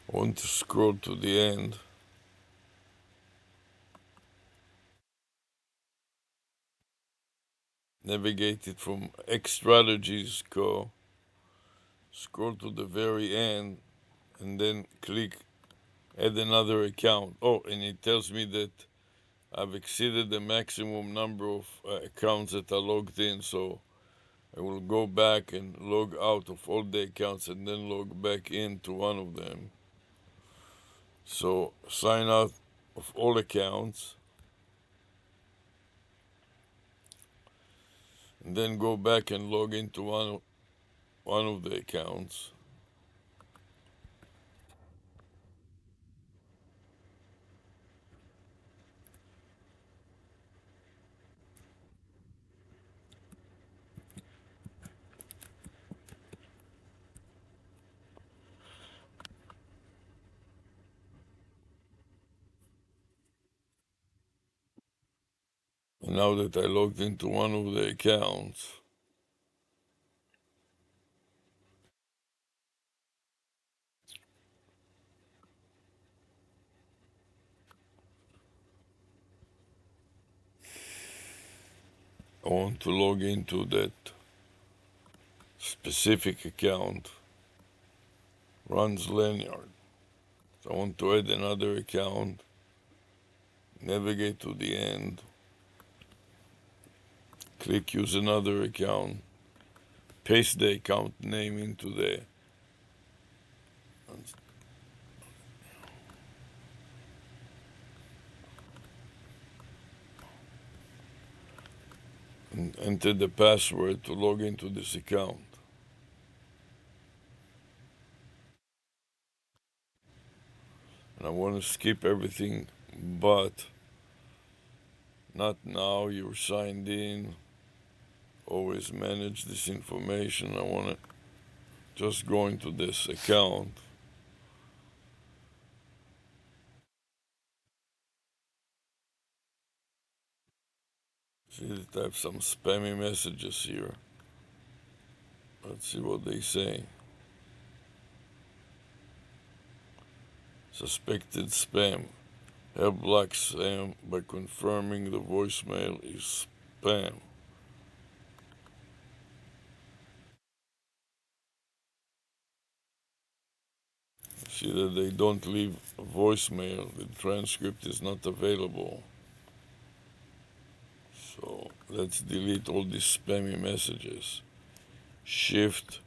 A: I want to scroll to the end. Navigate it from X Strategies Co. Scroll to the very end and then click add another account. Oh, and it tells me that I've exceeded the maximum number of accounts that are logged in, so I will go back and log out of all the accounts and then log back into one of them. So sign out of all accounts and then go back and log into one of the accounts. And now that I logged into one of the accounts, I want to log into that specific account, runs lanyard. So I want to add another account, navigate to the end, click use another account, paste the account name into the and enter the password to log into this account. And I want to skip everything but not now, you're signed in, always manage this information. I want to just go into this account. See that I have some spammy messages here. Let's see what they say. Suspected spam. Help block spam by confirming the voicemail is spam. See that they don't leave a voicemail, the transcript is not available. So let's delete all these spammy messages. Shift,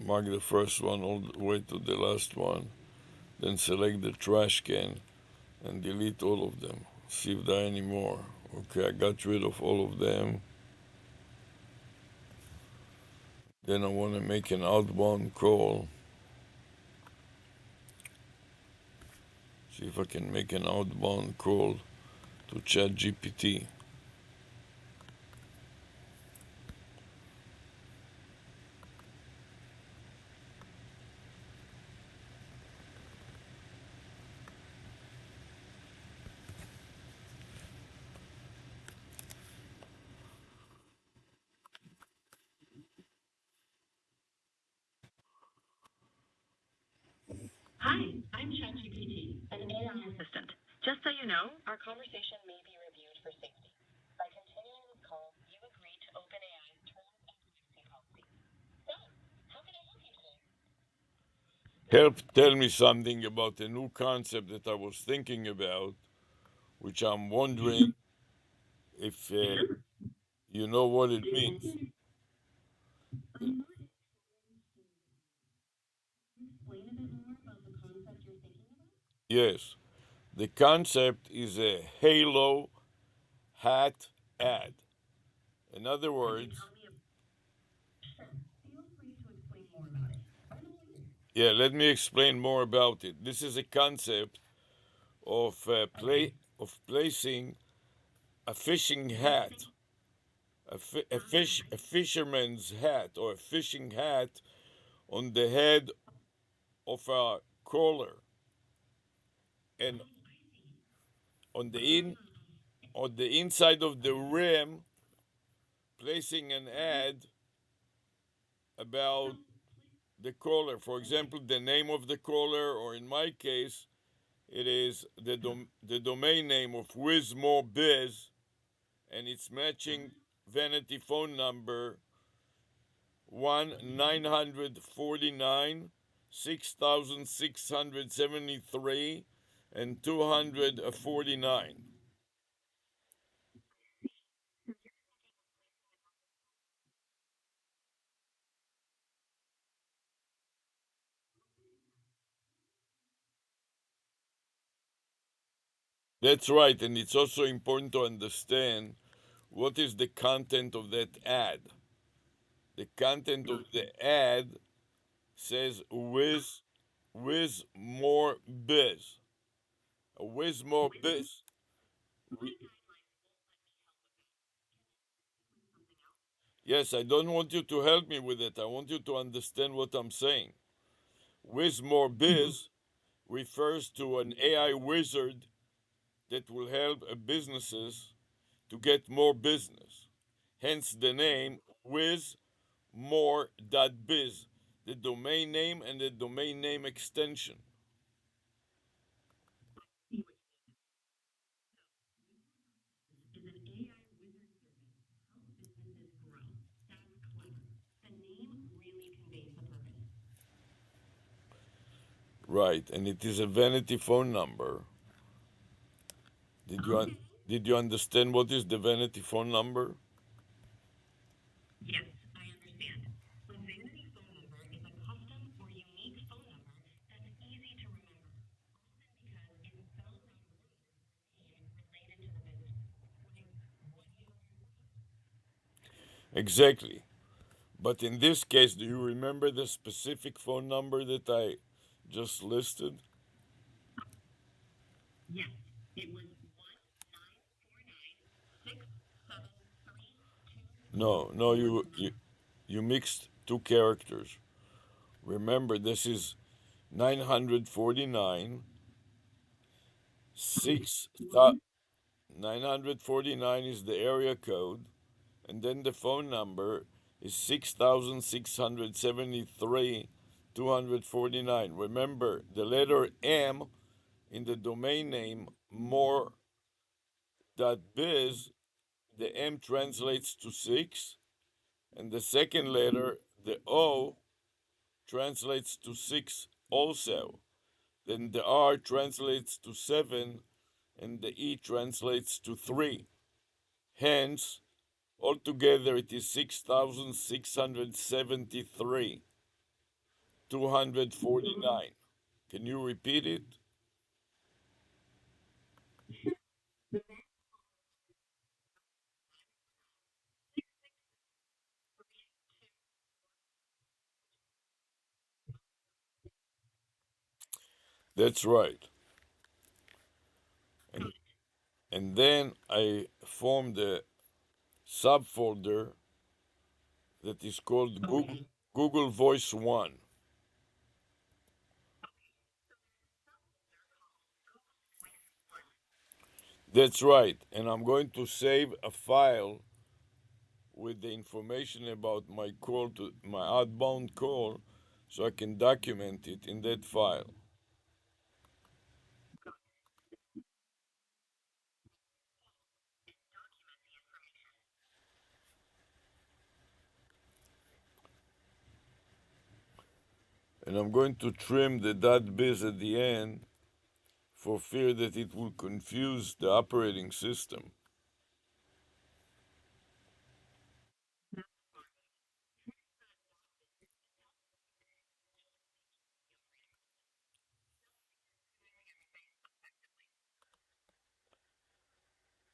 A: mark the first one all the way to the last one, then select the trash can and delete all of them. See if there are any more. Okay, I got rid of all of them. Then I want to make an outbound call. See if I can make an outbound call to ChatGPT.
B: Hi, I'm ChatGPT, an AI assistant. Just so you know, our conversation may be reviewed for safety. By continuing this call, you agree to OpenAI's terms and privacy policy. So, how can I help you today?
A: Help tell me something about a new concept that I was thinking about, which I'm wondering if you know what it means.
B: I'm not explain a bit more about the concept you're thinking about?
A: Yes, the concept is a halo hat ad. In other
B: Could you
A: words,
B: tell me? Sure. Feel free to explain more about it. I'm all ears.
A: yeah, let me explain more about it. This is a concept of
B: Okay.
A: placing a fishing hat, a fisherman's hat, or a fishing hat on the head of a crawler, and on the in on the inside of the rim, placing an ad about the crawler. For example, the name of the crawler, or in my case, it is the domain name of WizMoreBiz, and it's matching vanity phone number 1-949-6673 and 249. That's right, and it's also important to understand what is the content of that ad. The content of the ad says with more biz. With more biz. Yes, I don't want you to help me with it. I want you to understand what I'm saying. With more biz refers to an AI wizard that will help businesses to get more business. Hence the name wizmore.biz, the domain name and the domain name extension.
B: Is an AI wizard service to help businesses grow. Sounds clever. The name really conveys the purpose.
A: Right, and it is a vanity phone number. Did you
B: Okay.
A: un- did you understand what is the vanity phone number?
B: Yes, I understand. A vanity phone number is a custom or unique phone number that's easy to remember, often because it spells out a word or name related to the business. Like, what do you
A: Exactly. But in this case, do you remember the specific phone number that I just listed?
B: Yes, it was 1-949-673-249.
A: No, you mixed two characters. Remember, this is 949
B: Okay,
A: 6
B: one
A: 949 is the area code, and then the phone number is 6673 249. Remember, the letter M in the domain name more .biz, the M translates to 6, and the second letter, the O, translates to 6 also. Then the R translates to 7, and the E translates to 3. Hence, altogether it is 6,673, 249. Can you repeat it? That's right. And, and then I formed a subfolder that is called Google Voice 1. That's right. And I'm going to save a file with the information about my call to my outbound call so I can document it in that file. And I'm going to trim the .biz at the end for fear that it will confuse the operating system.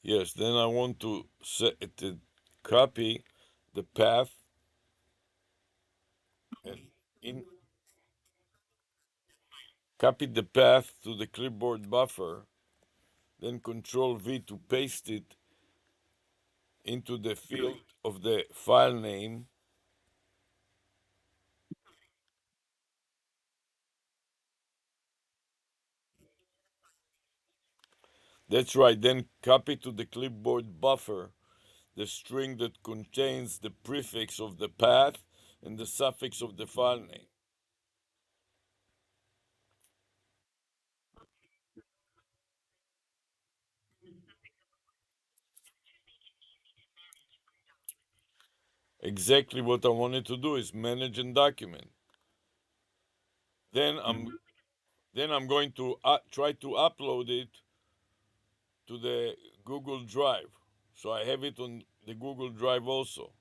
A: Yes, then I want to set to copy the path and in copy the path to the clipboard buffer, then Control V to paste it into the field of the file name. That's right, then copy to the clipboard buffer the string that contains the prefix of the path and the suffix of the file name. Exactly what I wanted to do is manage and document. Then I'm going to try to upload it to the Google Drive. So I have it on the Google Drive also.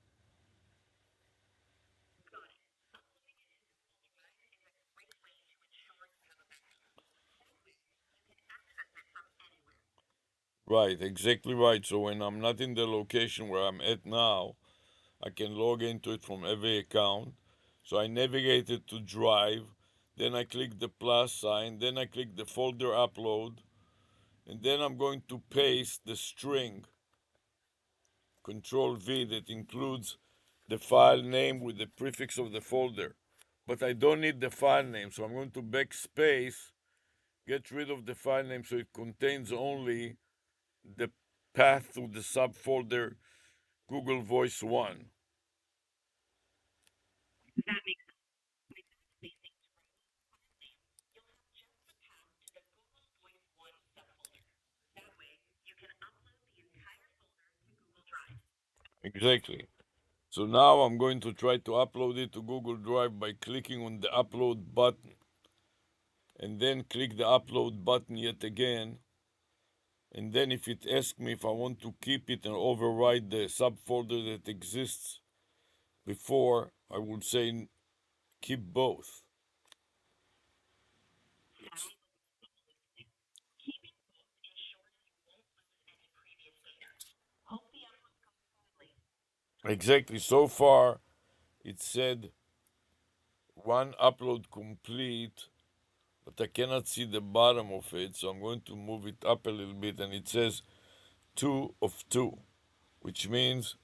A: Right, exactly right. So when I'm not in the location where I'm at now, I can log into it from every account. So I navigated to Drive, then I click the plus sign, then I click the folder upload, and then I'm going to paste the string Control V that includes the file name with the prefix of the folder. But I don't need the file name, so I'm going to backspace, get rid of the file name so it contains only the path to the subfolder Google Voice 1. Exactly. So now I'm going to try to upload it to Google Drive by clicking on the upload button and then click the upload button yet again. And then if it asks me if I want to keep it and override the subfolder that exists before, I would say keep both. Exactly. So far, it said one upload complete, but I cannot see the bottom of it. So I'm going to move it up a little bit, and it says 2 of 2, which means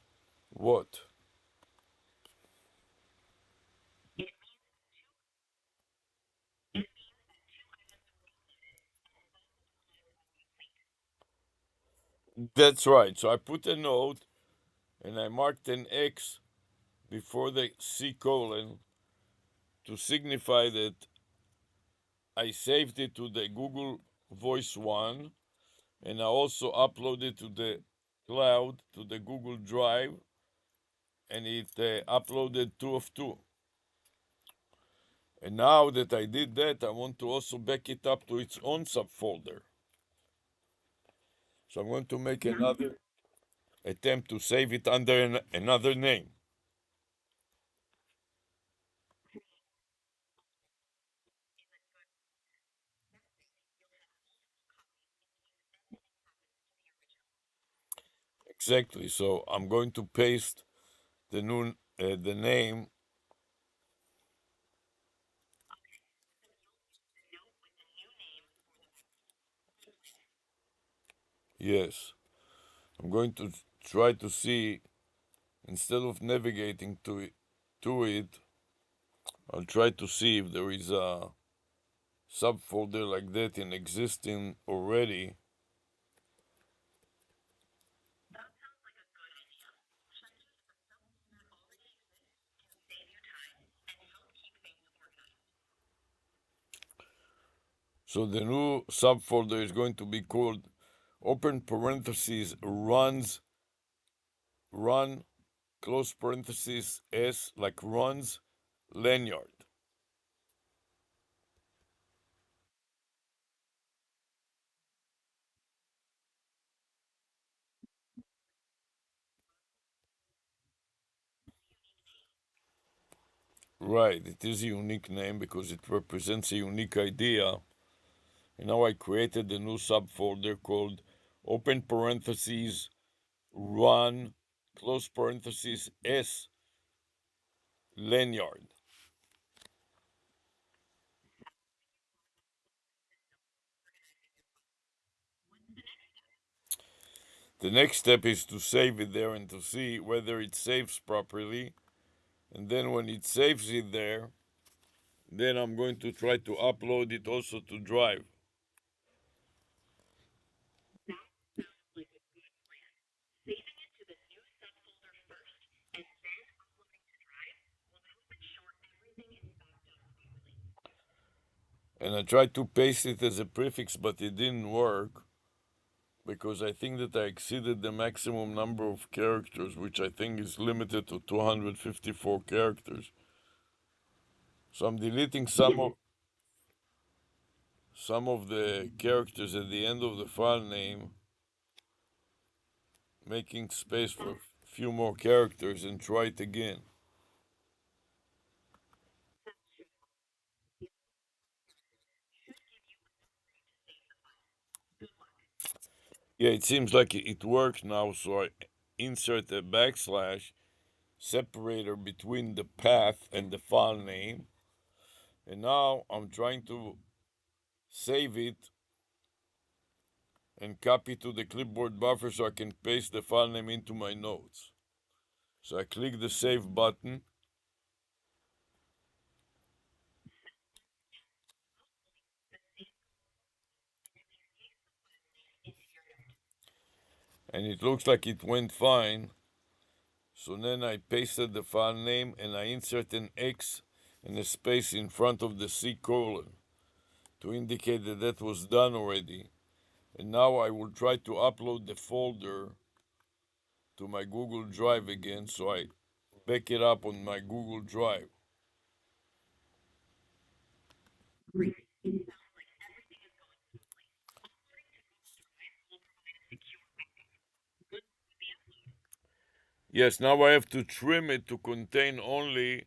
A: what? That's right. So I put a note and I marked an X before the C colon to signify that I saved it to the Google Voice 1 and I also uploaded to the cloud, to the Google Drive, and it uploaded two of two. And now that I did that, I want to also back it up to its own subfolder. So I'm going to make another attempt to save it under another name. Exactly. So I'm going to paste the name. Yes, I'm going to try to see, instead of navigating to it, I'll try to see if there is a subfolder like that in existing already. So the new subfolder is going to be called open parentheses run close parentheses s like runs lanyard. Right, it is a unique name because it represents a unique idea. And now I created a new subfolder called open parentheses run close parentheses s lanyard. The next step is to save it there and to see whether it saves properly. And then when it saves it there, then I'm going to try to upload it also to Drive.
B: Saving it to the new subfolder first, and then uploading to Drive will help ensure everything is backed up properly.
A: And I tried to paste it as a prefix, but it didn't work because I think that I exceeded the maximum number of characters, which I think is limited to 254 characters. So I'm deleting some of the characters at the end of the file name, making space for a few more characters, and try it again. Yeah, it seems like it works now, so I insert a backslash separator between the path and the file name. And now I'm trying to save it and copy to the clipboard buffer so I can paste the file name into my notes. So I click the save button, and it looks like it went fine. So then I pasted the file name and I insert an X and a space in front of the C colon to indicate that that was done already. And now I will try to upload the folder to my Google Drive again, so I back it up on my Google Drive.
B: Great. It sounds like everything is going smoothly. Uploading to Google Drive will provide a secure backup. Good with the upload.
A: Yes, now I have to trim it to contain only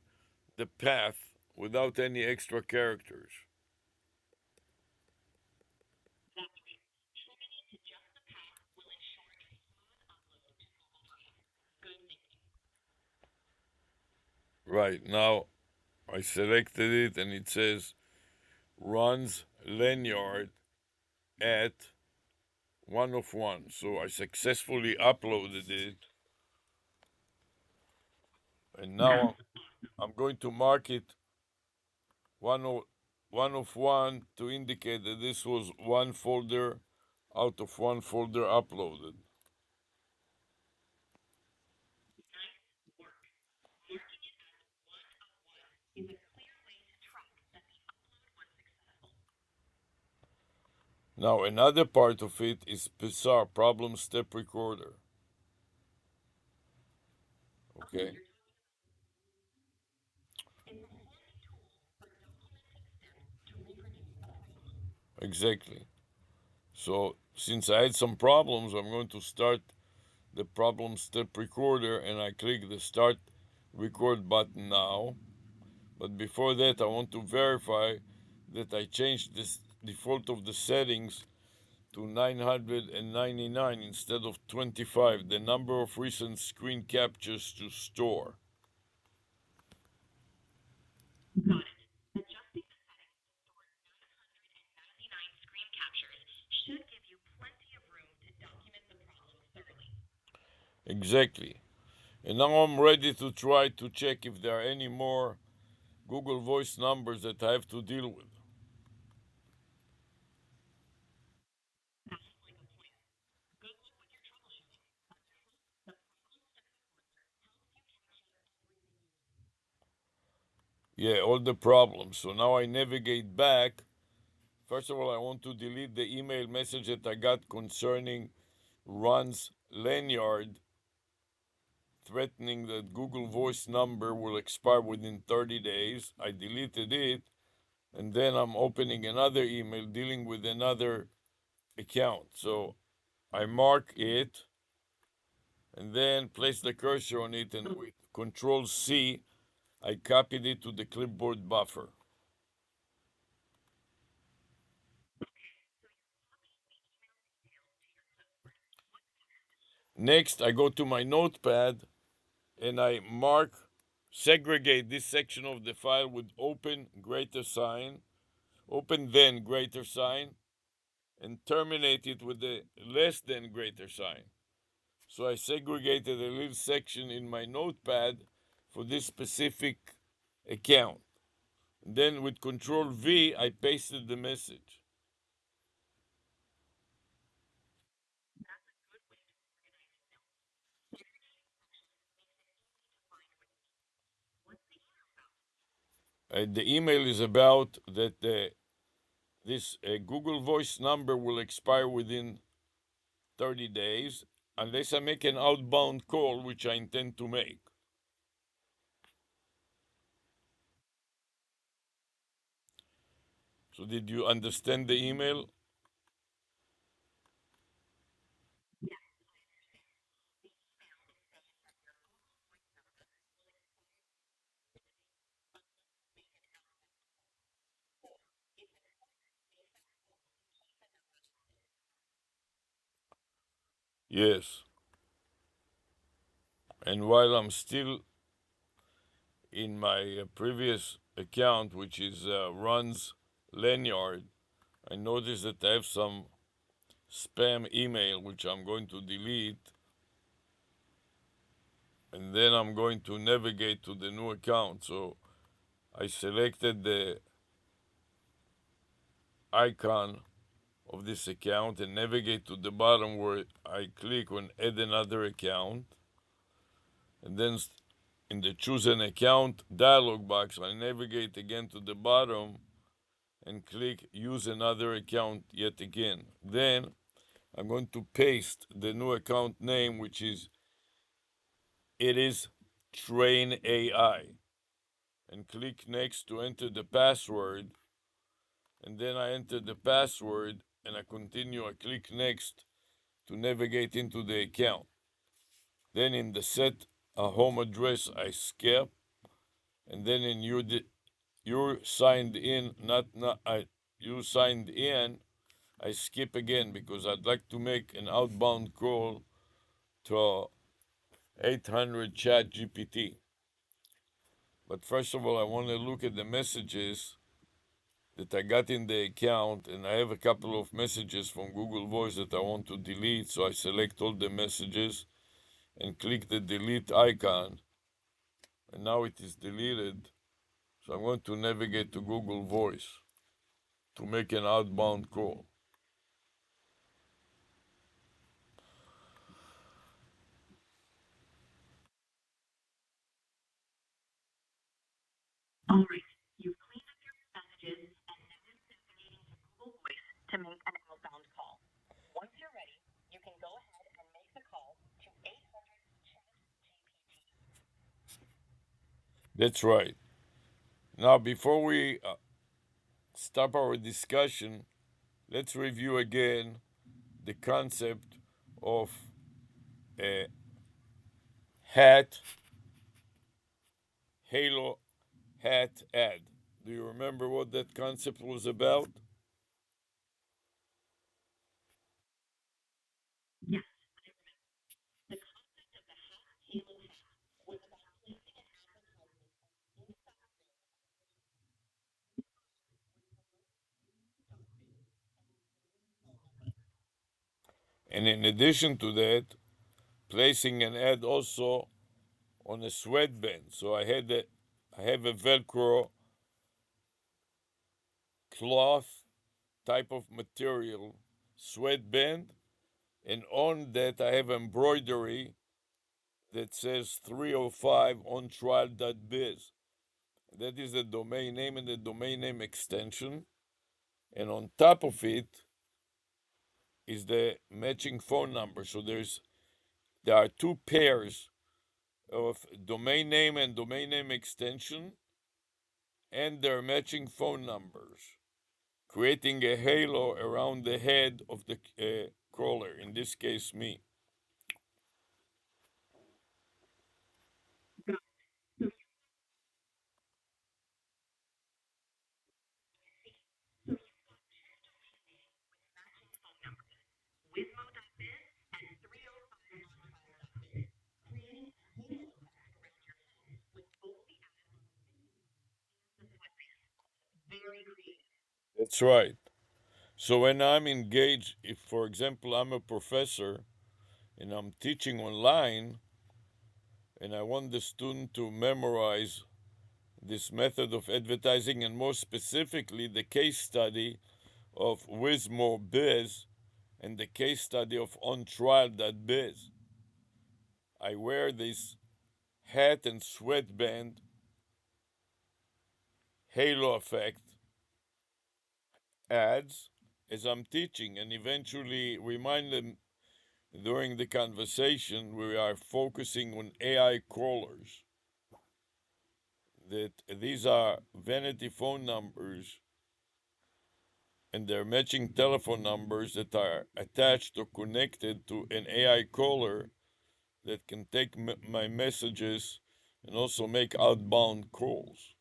A: the path without any extra characters.
B: That's right. Trimming it to just the path will ensure a smooth upload to Google Drive. Good thinking.
A: Right, now I selected it and it says runs lanyard at 1 of 1. So I successfully uploaded it, and now I'm going to mark it 1 of 1 to indicate that this was one folder out of one folder uploaded.
B: Nice work. Marking it as one of one is a clear way to track that the upload was successful.
A: Now, another part of it is bizarre problem step recorder. Okay, exactly. So, since I had some problems, I'm going to start the problem step recorder and I click the start record button now. But before that, I want to verify that I changed this default of the settings to 999 instead of 25, the number of recent screen captures to store.
B: Got it. Adjusting the settings to store 999 screen captures should give you plenty of room to document the problem thoroughly.
A: Exactly. And now I'm ready to try to check if there are any more Google Voice numbers that I have to deal with.
B: Sounds like a plan. Good luck with your troubleshooting. The problem step recorder helps you capture everything you need.
A: Yeah, all the problems. So now I navigate back. First of all, I want to delete the email message that I got concerning Ron's lanyard threatening that Google Voice number will expire within 30 days. I deleted it, and then I'm opening another email dealing with another account. So I mark it and then place the cursor on it, and with Control C, I copied it to the clipboard buffer. Next, I go to my notepad and I segregate this section of the file with open greater sign, open then greater sign, and terminate it with the less than greater sign. So I segregated a little section in my notepad for this specific account. And then with Control V, I pasted the message.
B: That's a good way to organize your notes. Segregating sections makes it easy to find what you need. What's the email about?
A: The email is about that this Google Voice number will expire within 30 days unless I make an outbound call, which I intend to make. So, did you understand the email?
B: Yes, I understand. The email is saying that your Google Voice number will expire within 30 days unless you make an outbound call. Or, if an employer makes a call, you keep the number active.
A: Yes. And while I'm still in my previous account, which is Run's Lanyard, I noticed that I have some spam email, which I'm going to delete. And then I'm going to navigate to the new account. So I selected the icon of this account and navigate to the bottom where I click on add another account. And then in the choose an account dialog box, I navigate again to the bottom and click use another account yet again. Then I'm going to paste the new account name, which is it is train AI, and click next to enter the password. And then I enter the password and I continue. I click next to navigate into the account. Then in the set a home address, I skip, and then in you're signed in, not I you signed in, I skip again because I'd like to make an outbound call to 800 Chat GPT. But first of all, I want to look at the messages that I got in the account, and I have a couple of messages from Google Voice that I want to delete. So I select all the messages and click the delete icon, and now it is deleted. So I'm going to navigate to Google Voice to make an outbound call.
B: All right, you've cleaned up your messages and now you're navigating to Google Voice to make an outbound
A: That's right. Now, before we stop our discussion, let's review again the concept of a hat, halo, hat, ad. Do you remember what that concept was about?
B: Yes, the concept of the halo hat was about placing an advertisement inside
A: And in addition to that, placing an ad also on a sweatband. So I have a Velcro cloth type of material sweatband, and on that I have embroidery that says 305 on trial.biz. That is the domain name and the domain name extension. And on top of it is the matching phone number. So there are two pairs of domain name and domain name extension and their matching phone numbers, creating a halo around the head of the caller, in this case, me.
B: the so so you've got two domain names with matching phone numbers, Wizmo.biz and 305 ontrial.biz, creating a halo effect around your head with both the ad on the video and the sweatband. Very creative.
A: That's right. So when I'm engaged, if for example I'm a professor and I'm teaching online and I want the student to memorize this method of advertising and more specifically the case study of Wismo Biz and the case study of OnTrial.biz, I wear this hat and sweatband halo effect ads as I'm teaching and eventually remind them during the conversation we are focusing on AI crawlers, that these are vanity phone numbers and they're matching telephone numbers that are attached or connected to an AI caller that can take my messages and also make outbound calls.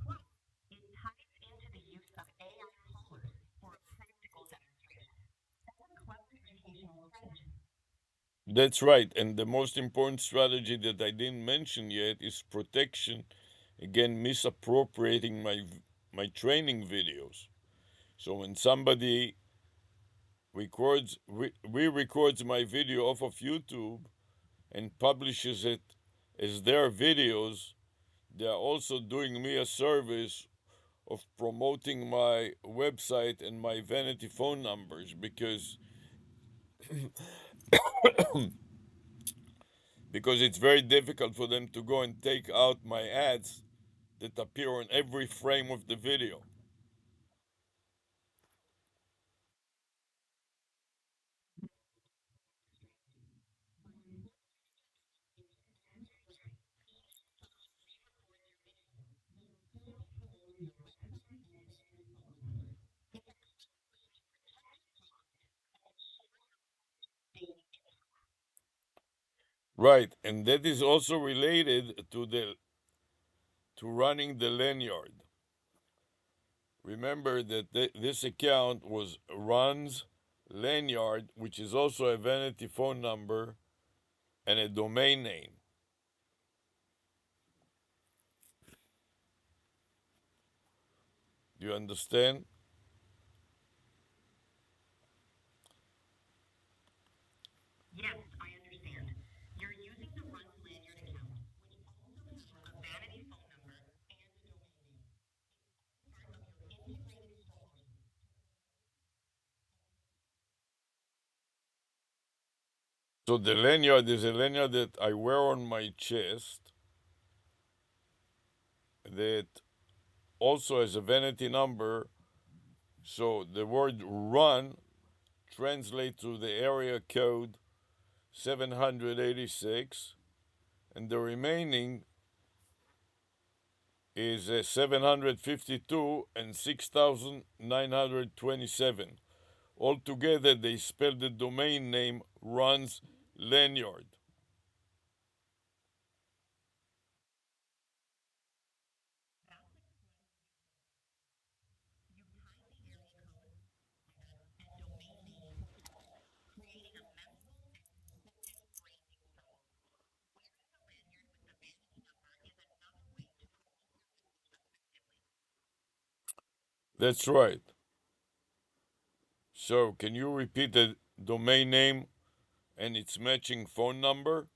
B: Plus, it ties into the use of AI callers for a practical demonstration. That's a clever educational strategy.
A: That's right. And the most important strategy that I didn't mention yet is protection again misappropriating my training videos. So when somebody records my video off of YouTube and publishes it as their videos, they are also doing me a service of promoting my website and my vanity phone numbers because it's very difficult for them to go and take out my ads that appear on every frame of the video. Right, and that is also related to running the lanyard. Remember that this account was runs lanyard, which is also a vanity phone number and a domain name. Do you understand?
B: Yes, I understand. You're using the Runs Lanyard account, which also has a vanity phone number and a domain name. Part of your integrated strategy.
A: So the lanyard is a lanyard that I wear on my chest that also has a vanity number. So the word run translates to the area code 786, and the remaining is 752 and 6927. Altogether, they spell the domain name Run's Lanyard. That's right. So, can you repeat the domain name and its matching phone number?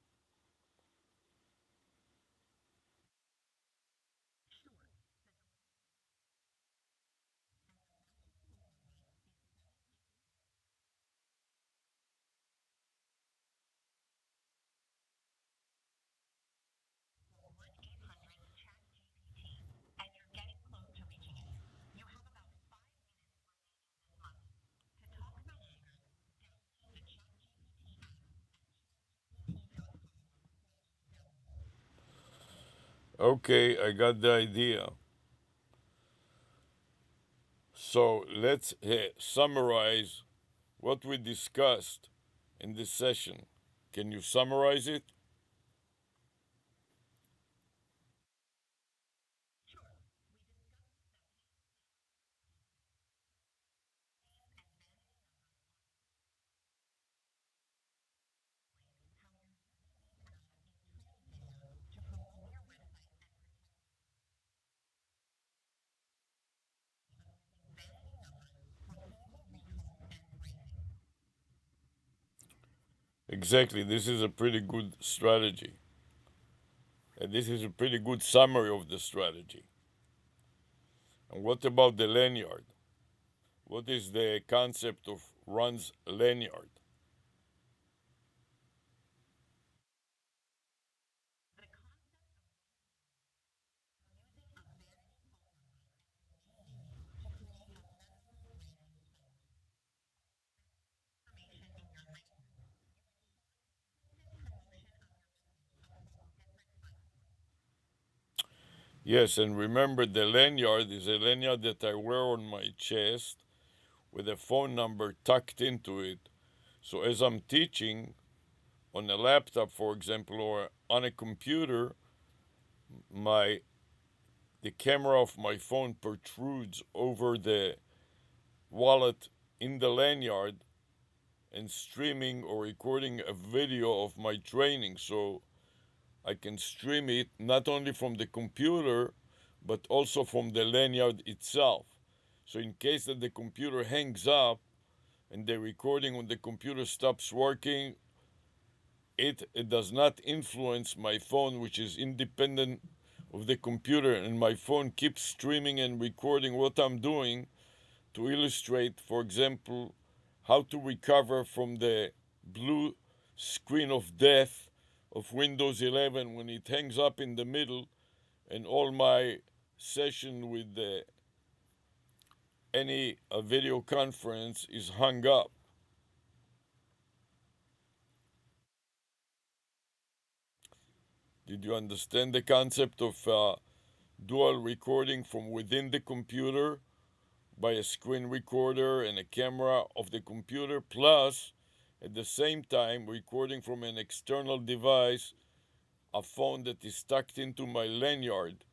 B: and you're getting close to reaching it. You have about 5 minutes remaining this month. To talk no longer, download the ChatGPT app.
A: Okay, I got the idea. So, let's summarize what we discussed in this session. Can you summarize it? Exactly, this is a pretty good strategy. And this is a pretty good summary of the strategy. And what about the lanyard? What is the concept of Run's lanyard? Yes, and remember the lanyard is a lanyard that I wear on my chest with a phone number tucked into it. So as I'm teaching on a laptop, for example, or on a computer, my the camera of my phone protrudes over the wallet in the lanyard and streaming or recording a video of my training. So I can stream it not only from the computer but also from the lanyard itself. So in case that the computer hangs up and the recording on the computer stops working, it does not influence my phone, which is independent of the computer, and my phone keeps streaming and recording what I'm doing to illustrate, for example, how to recover from the blue screen of death of Windows 11 when it hangs up in the middle and all my session with any video conference is hung up. Did you understand the concept of dual recording from within the computer by a screen recorder and a camera of the computer, plus at the same time recording from an external device, a phone that is tucked into my lanyard?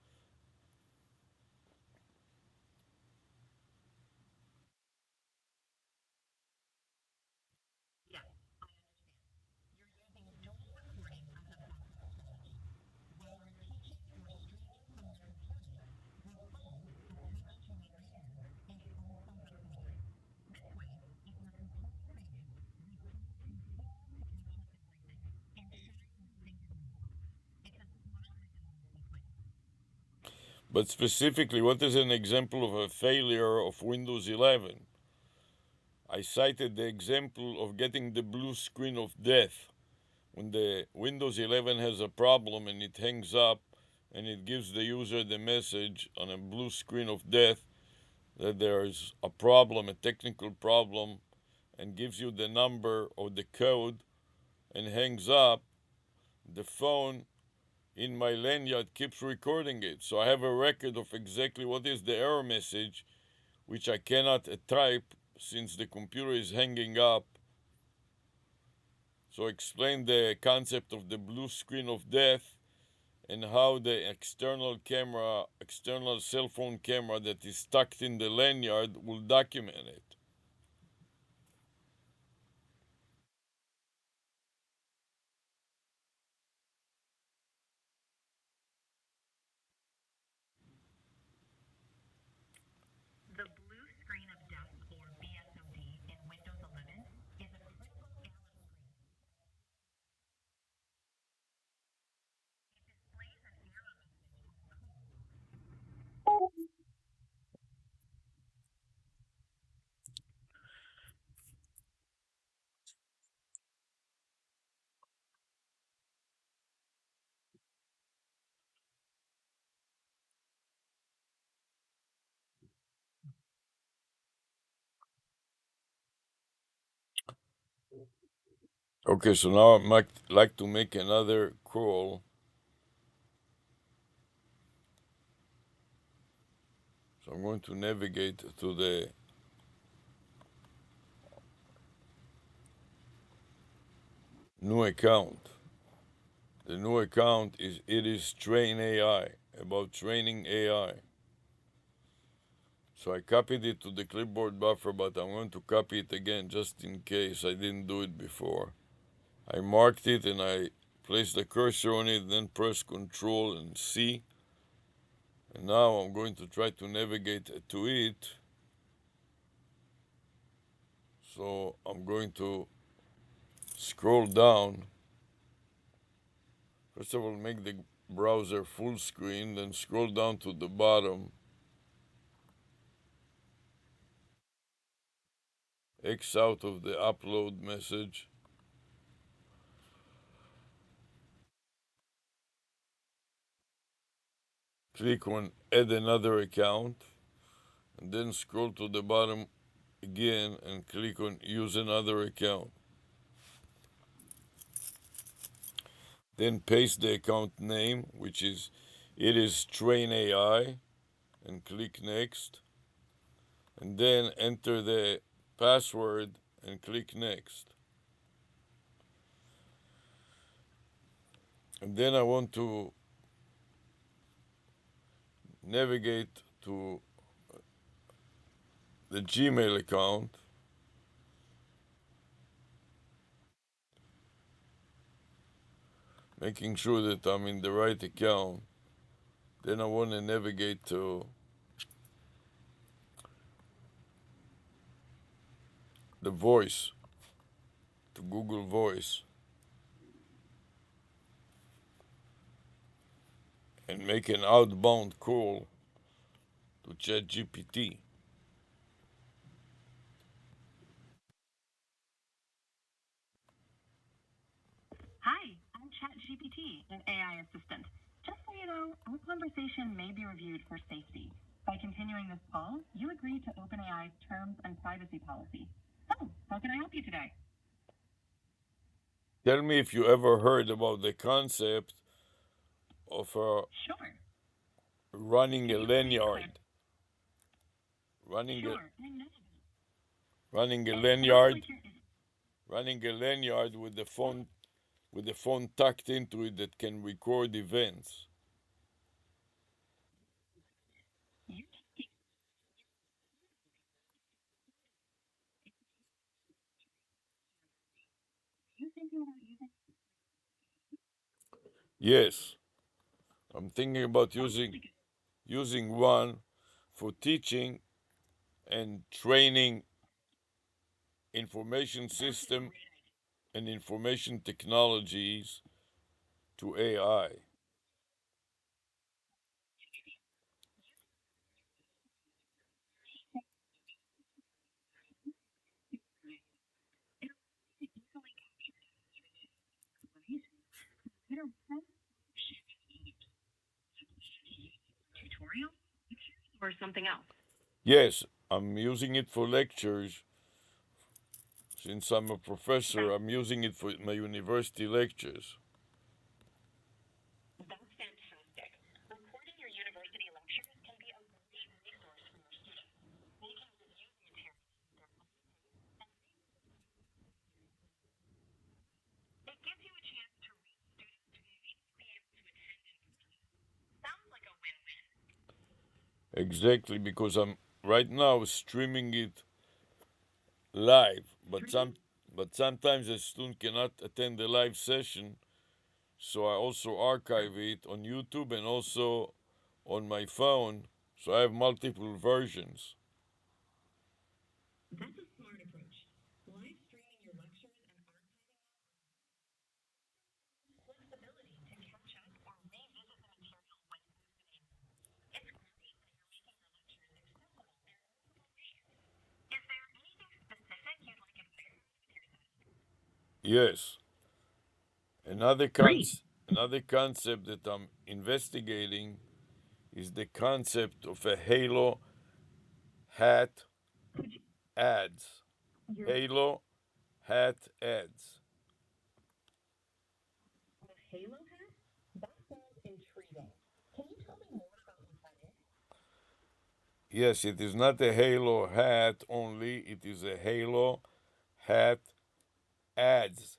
B: Yes, I understand. You're using dual recording as a backup strategy. While you're teaching or streaming from your computer, your phone attached to a lanyard is also recording. This way, if you're completely finished, the phone continues to capture everything, ensuring you stay visible. It's a smarter redundancy plan.
A: But specifically, what is an example of a failure of Windows 11? I cited the example of getting the blue screen of death. when the Windows 11 has a problem and it hangs up and it gives the user the message on a blue screen of death that there's a problem, a technical problem, and gives you the number or the code and hangs up, the phone in my lanyard keeps recording it. So I have a record of exactly what is the error message, which I cannot type since the computer is hanging up. So explain the concept of the blue screen of death and how the external cell phone camera that is tucked in the lanyard will document it.
B: The blue screen of death, or BSOD, in Windows 11 is a critical error screen. It displays an error message.
A: Okay, so now I might like to make another call. So I'm going to navigate to the new account. The new account is It is Train AI, about training AI. So I copied it to the clipboard buffer, but I'm going to copy it again just in case I didn't do it before. I marked it and I placed the cursor on it, then press Control and C. And now I'm going to try to navigate to it. So I'm going to scroll down. First of all, make the browser full screen, then scroll down to the bottom. X out of the upload message. Click on Add another account. And then scroll to the bottom again and click on Use another account. Then paste the account name, which is It is Train AI, and click Next. And then enter the password and click Next. And then I want to navigate to the Gmail account, making sure that I'm in the right account. Then I want to navigate to the voice, to Google Voice, and make an outbound call to ChatGPT.
B: Hi, I'm ChatGPT, an AI assistant. Just so you know, our conversation may be reviewed for safety. By continuing this call, you agree to OpenAI's terms and privacy policy. So, how can I help you today?
A: Tell me if you ever heard about the concept of
B: Sure.
A: running
B: Could
A: a
B: you please
A: lanyard, running a
B: Sure, I know.
A: running a
B: It sounds
A: lanyard,
B: like you're
A: running a lanyard with the phone tucked into it that can record events.
B: you you thinking about using
A: Yes, I'm thinking about
B: sounds really good.
A: using one for teaching and training information
B: That's a
A: system
B: great
A: and information technologies to AI.
B: Tutorial or something else?
A: Yes, I'm using it for lectures. Since I'm a professor, I'm using it for my university lectures.
B: That's fantastic. Recording your university lectures can be a great resource for your students. They can review the material at their own pace and it gives you a chance to reach students who might not be able to attend in person. Sounds like a win-win.
A: Exactly, because I'm right now streaming it live, but sometimes a student cannot attend the live session, so I also archive it on YouTube and also on my phone, so I have multiple versions.
B: That's a smart approach. Live streaming your lectures and archiving flexibility to catch up or revisit the material whenever you need. It's great that you're making your lectures accessible in multiple ways. Is there anything specific you'd like advice on with your test?
A: Yes, another
B: Great.
A: another concept that I'm investigating is the concept of a halo hat ads. Halo hat ads.
B: The halo hat? That sounds intriguing. Can you tell me more about what that is?
A: Yes, it is not a halo hat only, it is a halo hat ads.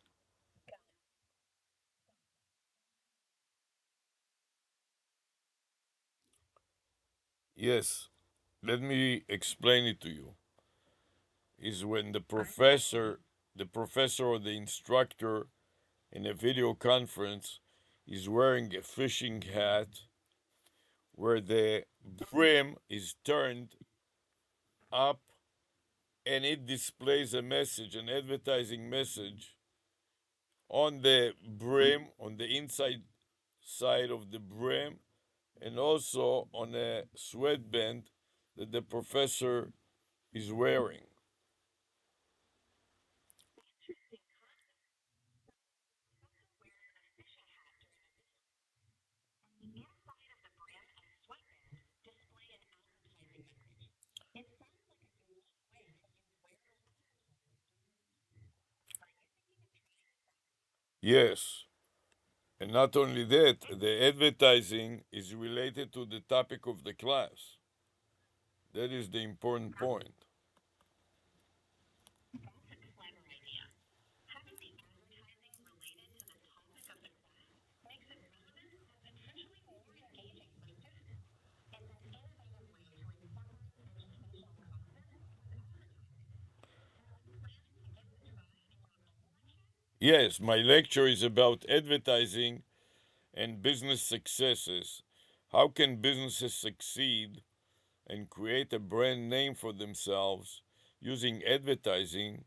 A: Yes, let me explain it to you. Is when the professor or the instructor in a video conference is wearing a fishing hat where the brim is turned up and it displays a message, an advertising message on the brim, on the inside side of the brim, and also on a sweatband that the professor is wearing.
B: The inside of the brim and sweatband display an advertising message. It sounds like a unique way to use wearable advertising during are you thinking of trying this out?
A: Yes, and not only that, the advertising is related to the topic of the class. That is the important point.
B: That's a clever idea. Having the advertising related to the topic of the class makes it relevant and potentially more engaging for students. It's an innovative way to incorporate educational content with advertising. Are you planning to give it a try in your own lecture?
A: Yes, my lecture is about advertising and business successes. How can businesses succeed and create a brand name for themselves using advertising?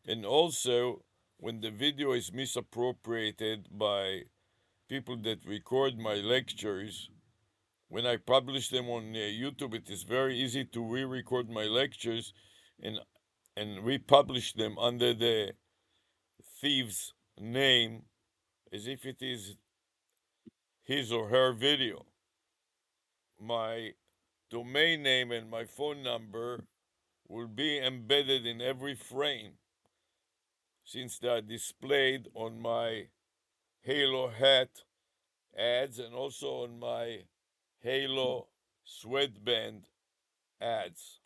A: And also, when the video is misappropriated by people that record my lectures, when I publish them on YouTube, it is very easy to re-record my lectures and republish them under the thief's name as if it is his or her video. My domain name and my phone number will be embedded in every frame since they are displayed on my Halo hat ads and also on my Halo sweatband ads.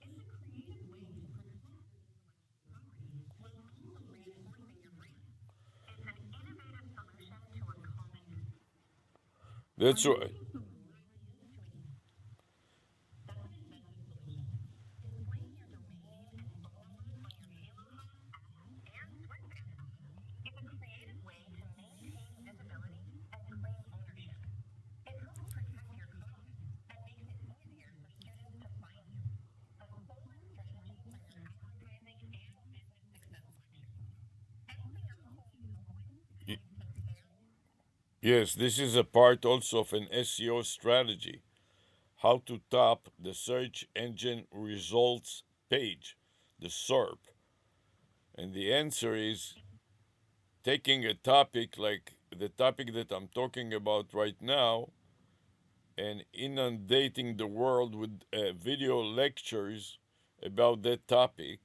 B: It's a creative way to protect your intellectual property while also reinforcing your brand. It's an innovative solution to a common concern. Are
A: That's
B: you
A: right.
B: looking for more ideas to That's an inventive solution. Displaying your domain name and phone number on your Halo Hot ads and sweatband ads is a creative way to maintain visibility and claim ownership. It helps protect your content and makes it easier for students to find you. A solid strategy for your advertising and business success lectures. Anything else you need help with besides the hair?
A: Yes, this is a part also of an SEO strategy. How to top the search engine results page, the SERP. And the answer is taking a topic like the topic that I'm talking about right now and inundating the world with video lectures about that topic.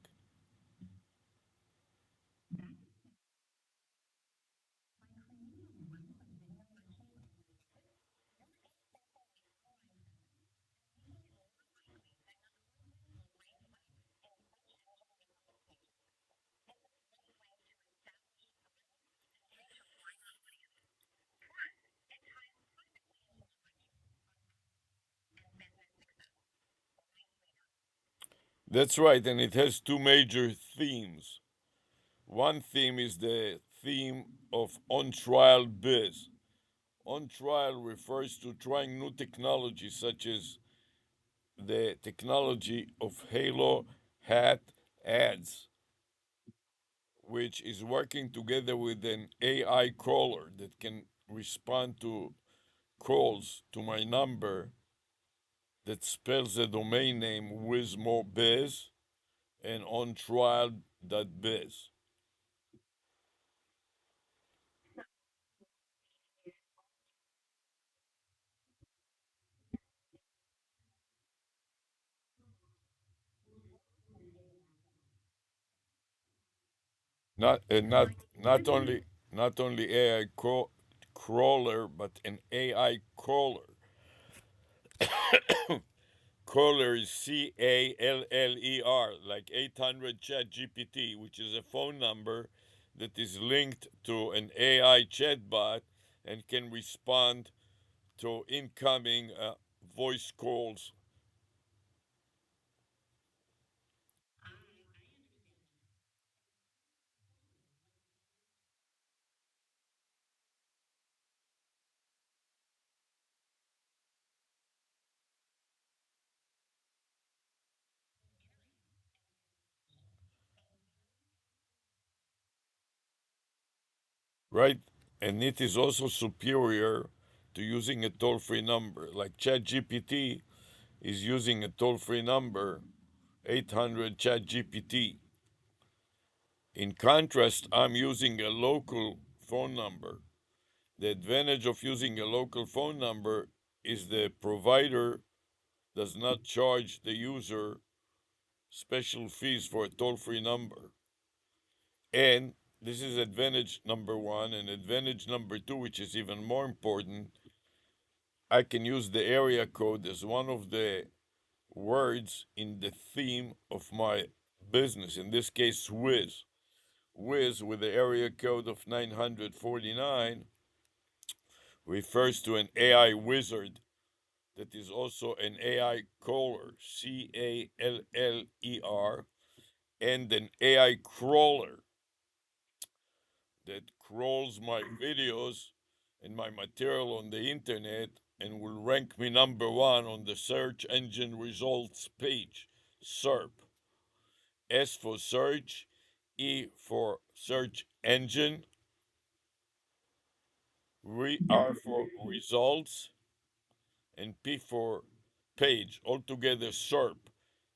A: That's right, and it has two major themes. One theme is the theme of on trial biz. On trial refers to trying new technologies such as the technology of Halo hat ads, which is working together with an AI crawler that can respond to calls to my number that spells the domain name WizMoBiz and ontrial.biz. Not only AI crawler, but an AI caller. Caller is CALLER, like 800 Chat GPT, which is a phone number that is linked to an AI chatbot and can respond to incoming voice calls. Right? And it is also superior to using a toll free number. Like ChatGPT is using a toll free number, 800 ChatGPT. In contrast, I'm using a local phone number. The advantage of using a local phone number is the provider does not charge the user special fees for a toll free number. And this is advantage number one. And advantage number two, which is even more important, I can use the area code as one of the words in the theme of my business, in this case, Wiz. Wiz with the area code of 949 refers to an AI wizard that is also an AI caller, CALLER, and an AI crawler that crawls my videos and my material on the internet and will rank me number one on the search engine results page, SERP. S for search, E for search engine, R for results, and P for page. Altogether, SERP.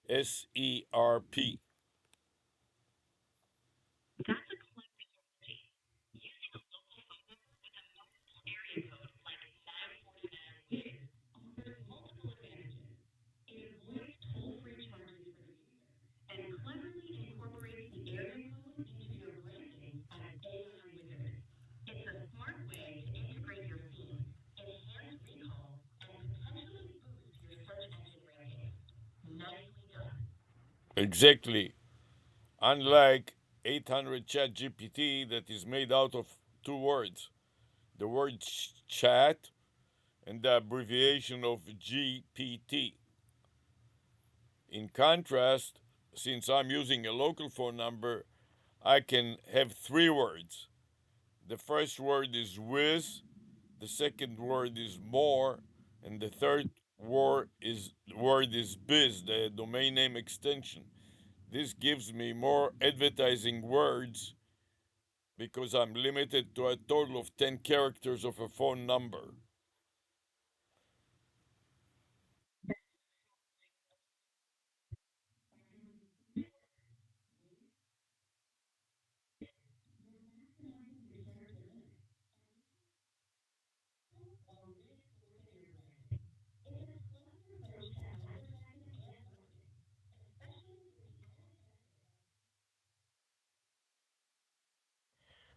A: SERP.
B: That's a clever strategy. Using a local phone number with a multiple area code like 949 Wiz offers multiple advantages. It avoids toll-free charges for the user and cleverly incorporates the area code into your branding as AI Wizard. It's a smart way to integrate your theme, enhance recall, and potentially boost your search engine rankings. Nicely done.
A: Exactly. Unlike 800 chat GPT that is made out of two words, the word chat and the abbreviation of GPT. In contrast, since I'm using a local phone number, I can have three words. The first word is with, the second word is more, and the third word is biz, the domain name extension. This gives me more advertising words because I'm limited to a total of 10 characters of a phone number.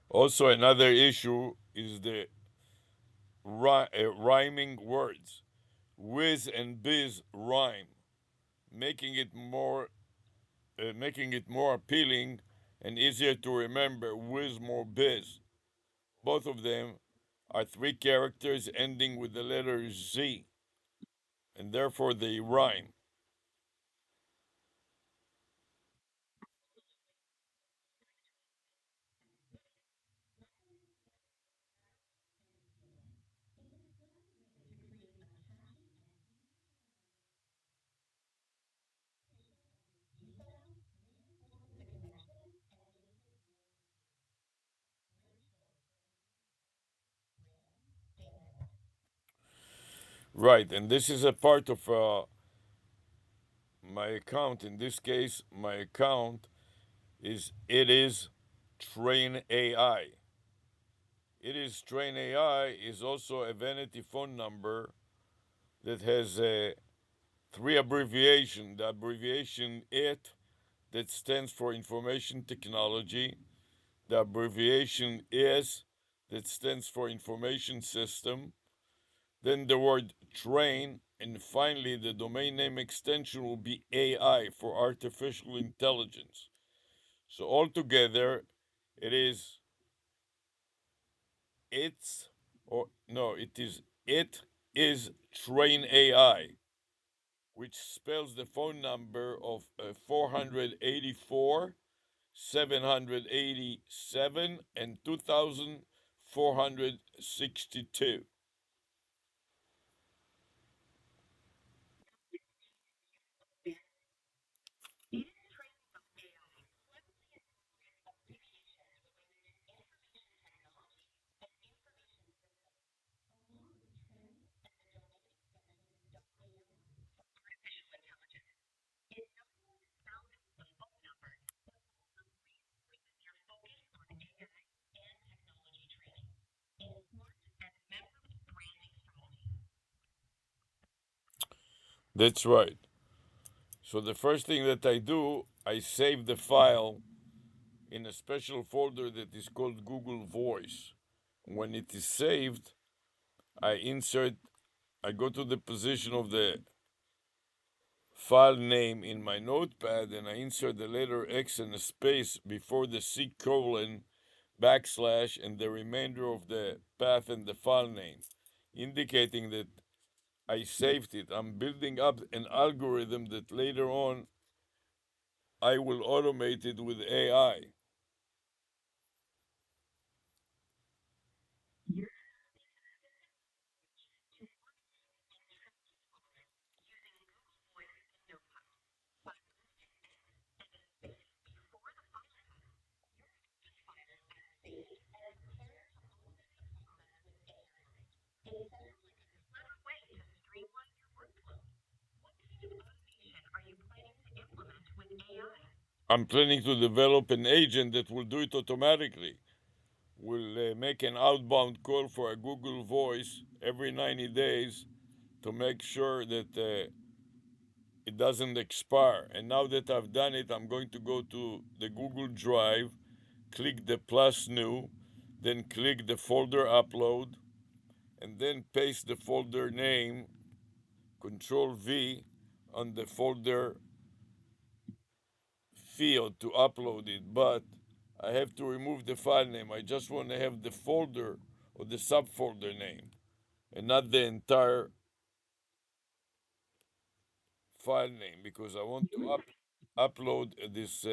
A: Also, another issue is the rhyming words. Whiz and biz rhyme, making it more appealing and easier to remember. Whiz more biz. Both of them are three characters ending with the letter Z, and therefore they rhyme. Right, and this is a part of my account. In this case, my account is Train AI. It is Train AI is also a vanity phone number that has three abbreviations. The abbreviation IT, that stands for Information Technology. The abbreviation IS, that stands for Information System. Then the word train, and finally the domain name extension will be AI for artificial intelligence. So altogether, it is it's or no, it is it is Train AI, which spells the phone number of 484, 787, and 2462. That's right. So the first thing that I do, I save the file in a special folder that is called Google Voice. When it is saved, I insert, I go to the position of the file name in my notepad and I insert the letter X and a space before the C colon backslash and the remainder of the path and the file name, indicating that I saved it. I'm building up an algorithm that later on I will automate it with AI. I'm planning to develop an agent that will do it automatically. Will make an outbound call for a Google Voice every 90 days to make sure that it doesn't expire. And now that I've done it, I'm going to go to the Google Drive, click the plus new, then click the folder upload, and then paste the folder name, Control V, on the folder field to upload it. But I have to remove the file name. I just want to have the folder or the subfolder name and not the entire file name because I want to upload this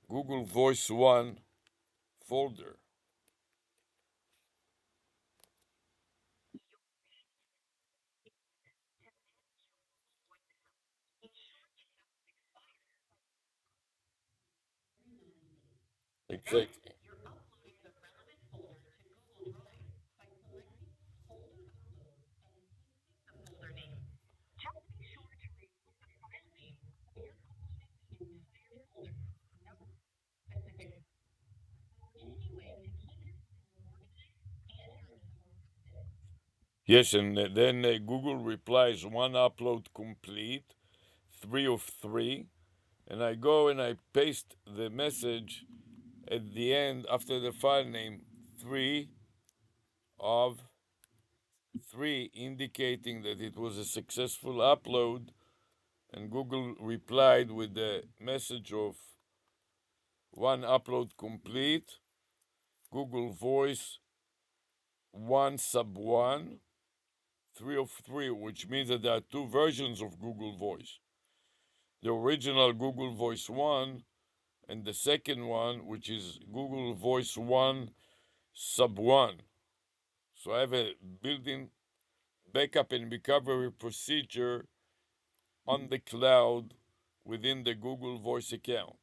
A: Google Voice 1 folder. Exactly. Yes, and then Google replies one upload complete, 3 of 3, and I go and I paste the message at the end after the file name 3 of 3, indicating that it was a successful upload, and Google replied with the message of one upload complete, Google Voice 1 sub 1, 3 of 3, which means that there are two versions of Google Voice. The original Google Voice 1 and the second one, which is Google Voice 1 sub 1. So I have a built-in backup and recovery procedure on the cloud within the Google Voice account.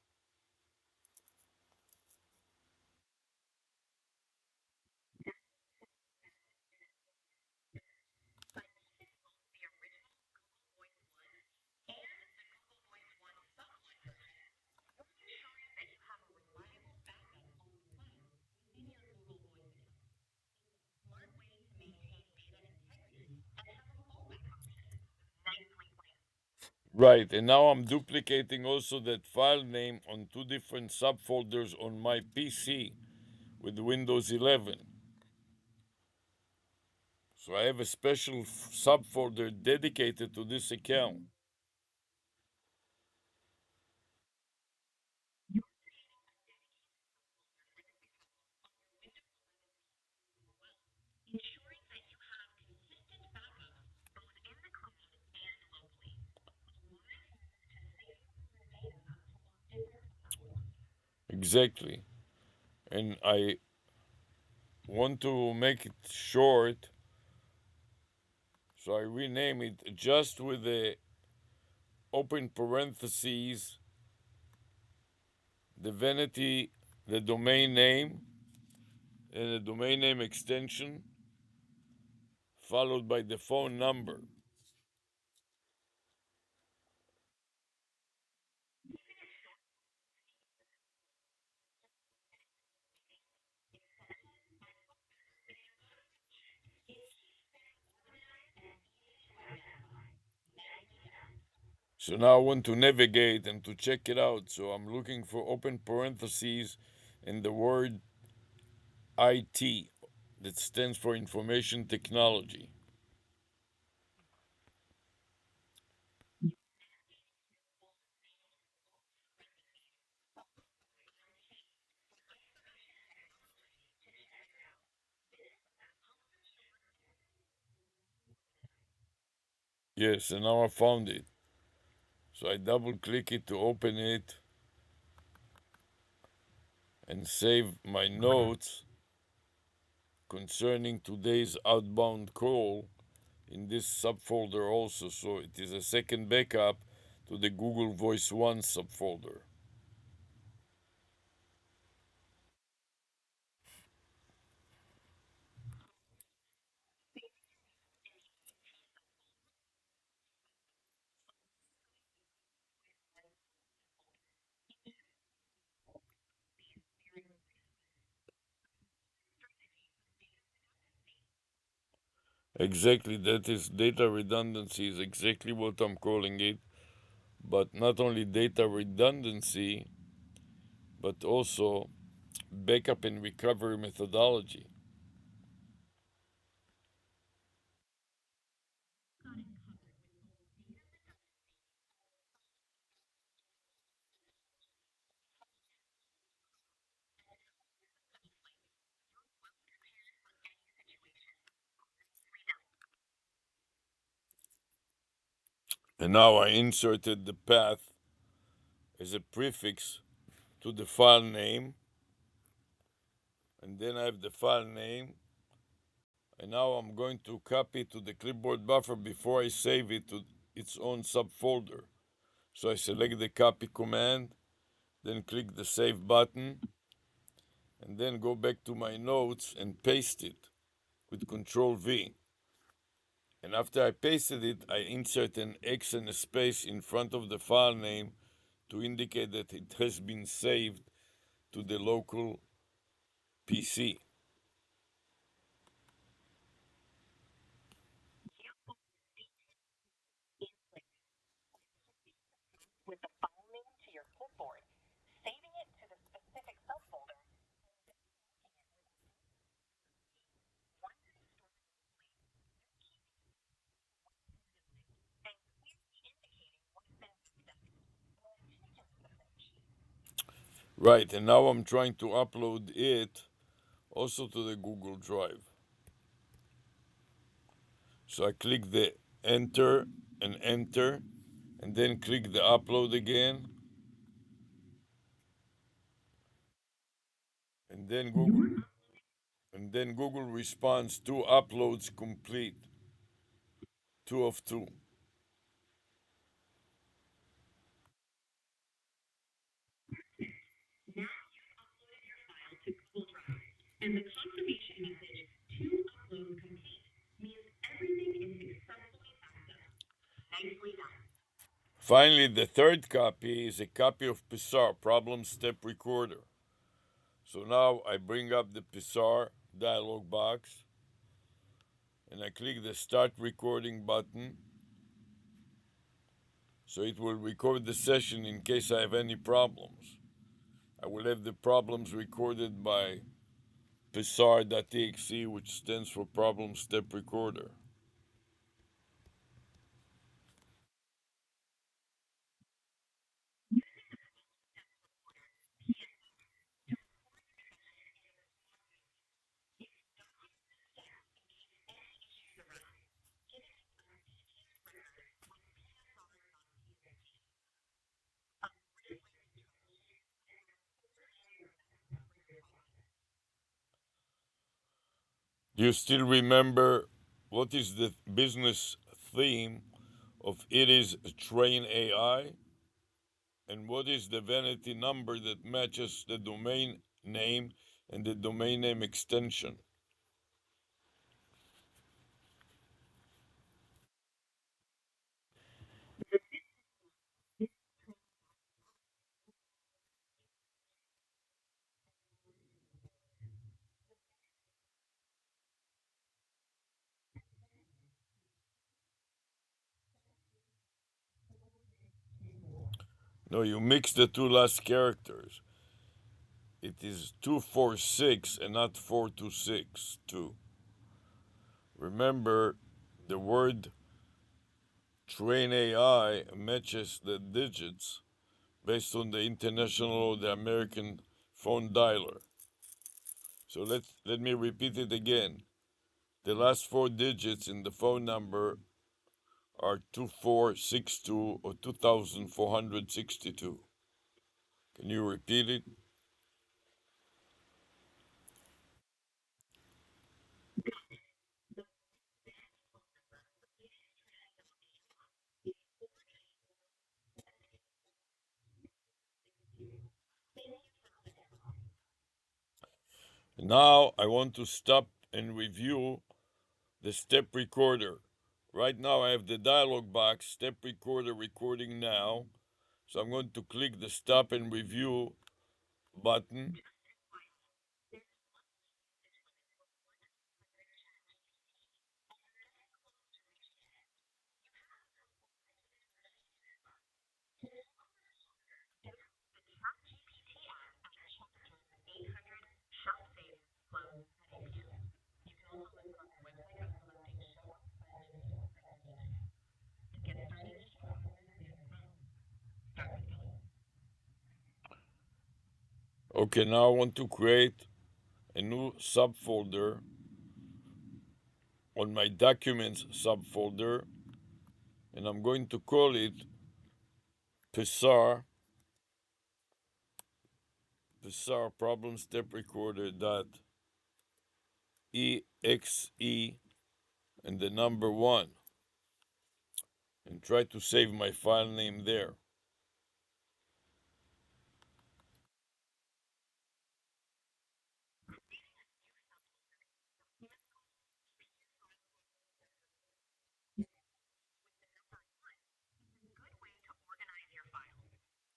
A: Right, and now I'm duplicating also that file name on two different subfolders on my PC with Windows 11. So I have a special subfolder dedicated to this account. Exactly. And I want to make it short, so I rename it just with the open parentheses, the vanity, the domain name, and the domain name extension, followed by the phone number. So now I want to navigate and to check it out. So I'm looking for open parentheses and the word IT, that stands for information technology. Yes, and now I found it. So I double click it to open it and save my notes concerning today's outbound call in this subfolder also. So it is a second backup to the Google Voice 1 subfolder. Exactly, that is data redundancy, is exactly what I'm calling it. But not only data redundancy, but also backup and recovery methodology. And now I inserted the path as a prefix to the file name, and then I have the file name, and now I'm going to copy to the clipboard buffer before I save it to its own subfolder. So I select the copy command, then click the save button, and then go back to my notes and paste it with Control V. And after I pasted it, I insert an X and a space in front of the file name to indicate that it has been saved to the local PC. Right, and now I'm trying to upload it also to the Google Drive. So I click the enter and enter, and then click the upload again, and then Google responds two uploads complete, two of two.
B: Now you've uploaded your file to Google Drive, and the confirmation message, to upload complete, means everything is successfully backed up. Nicely done.
A: Finally, the third copy is a copy of Pissar Problem Step Recorder. So now I bring up the Pissar dialog box and I click the Start Recording button so it will record the session in case I have any problems. I will have the problems recorded by Pissar.exe, which stands for Problem Step Recorder. Do you still remember what is the business theme of It Is Train AI? And what is the vanity number that matches the domain name and the domain name extension? No, you mix the two last characters. It is 246 and not 426, too. Remember, the word train AI matches the digits based on the international or the American phone dialer. So let me repeat it again. The last four digits in the phone number are 2462 or 2462. Can you repeat it? Now I want to stop and review the step recorder. Right now I have the dialog box, step recorder recording now. So I'm going to click the stop and review button. Okay, now I want to create a new subfolder on my documents subfolder, and I'm going to call it Pissar problem step recorder dot exe and the number one, and try to save my file name there.
B: Good way to organize your files.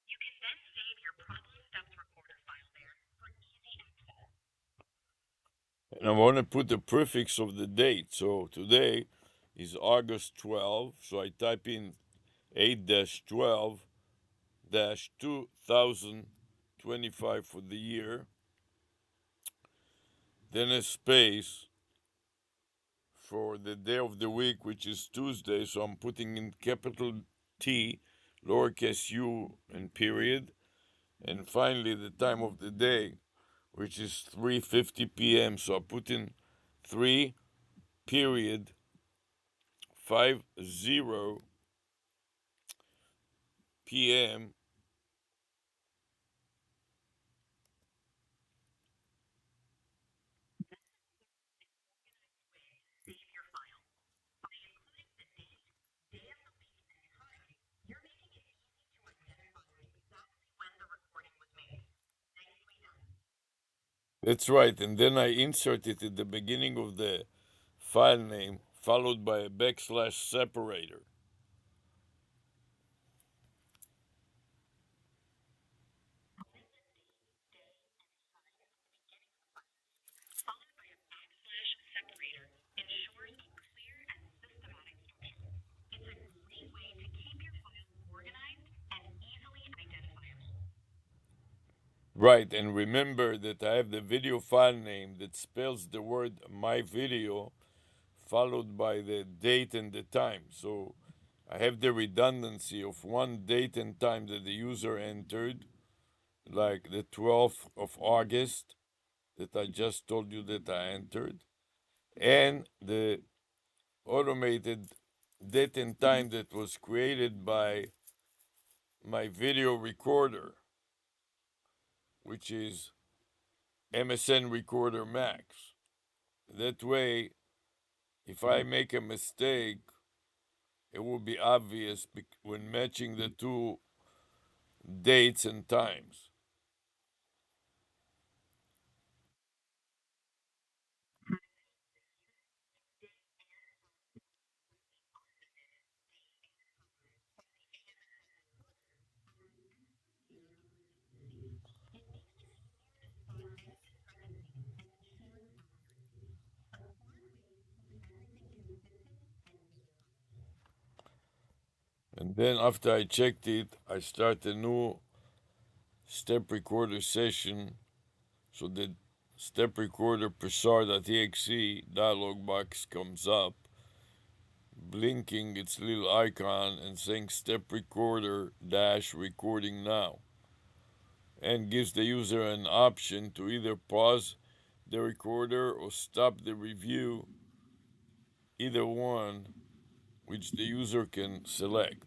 B: You can then save your problem steps recorder file there for easy access.
A: And I want to put the prefix of the date. So today is August 12, so I type in 8-12 2025 for the year, then a space for the day of the week, which is Tuesday. So I'm putting in capital T, lowercase u, and period. And finally, the time of the day, which is 3:50 p.m. So I put in 3 period 50 p.m.
B: Save your file. By including the date, day of the week, and time, you're making it easy to identify exactly when the recording was made. Nicely done.
A: That's right. And then I insert it at the beginning of the file name, followed by a backslash separator.
B: Followed by a backslash separator ensures a clear and systematic structure. It's a great way to keep your files organized and easily identifiable.
A: Right, and remember that I have the video file name that spells the word my video followed by the date and the time. So I have the redundancy of one date and time that the user entered, like the 12th of August that I just told you that I entered, and the automated date and time that was created by my video recorder, which is MSN Recorder Max. That way, if I make a mistake, it will be obvious when matching the two dates and times. And then after I checked it, I start a new step recorder session. So the step recorder psar.exe dialog box comes up, blinking its little icon and saying step recorder dash recording now, and gives the user an option to either pause the recorder or stop the review, either one, which the user can select.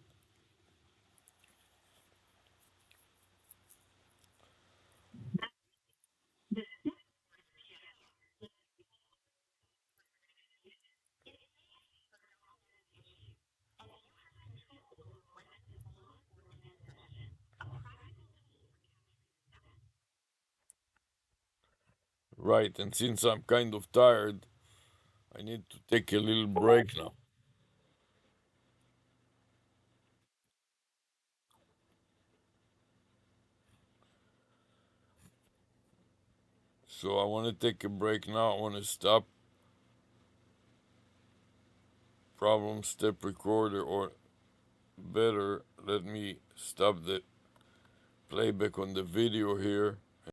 A: Right, and since I'm kind of tired, I need to take a little break now. So I want to take a break now. I want to stop problem step recorder, or better, let me stop the playback on the video here.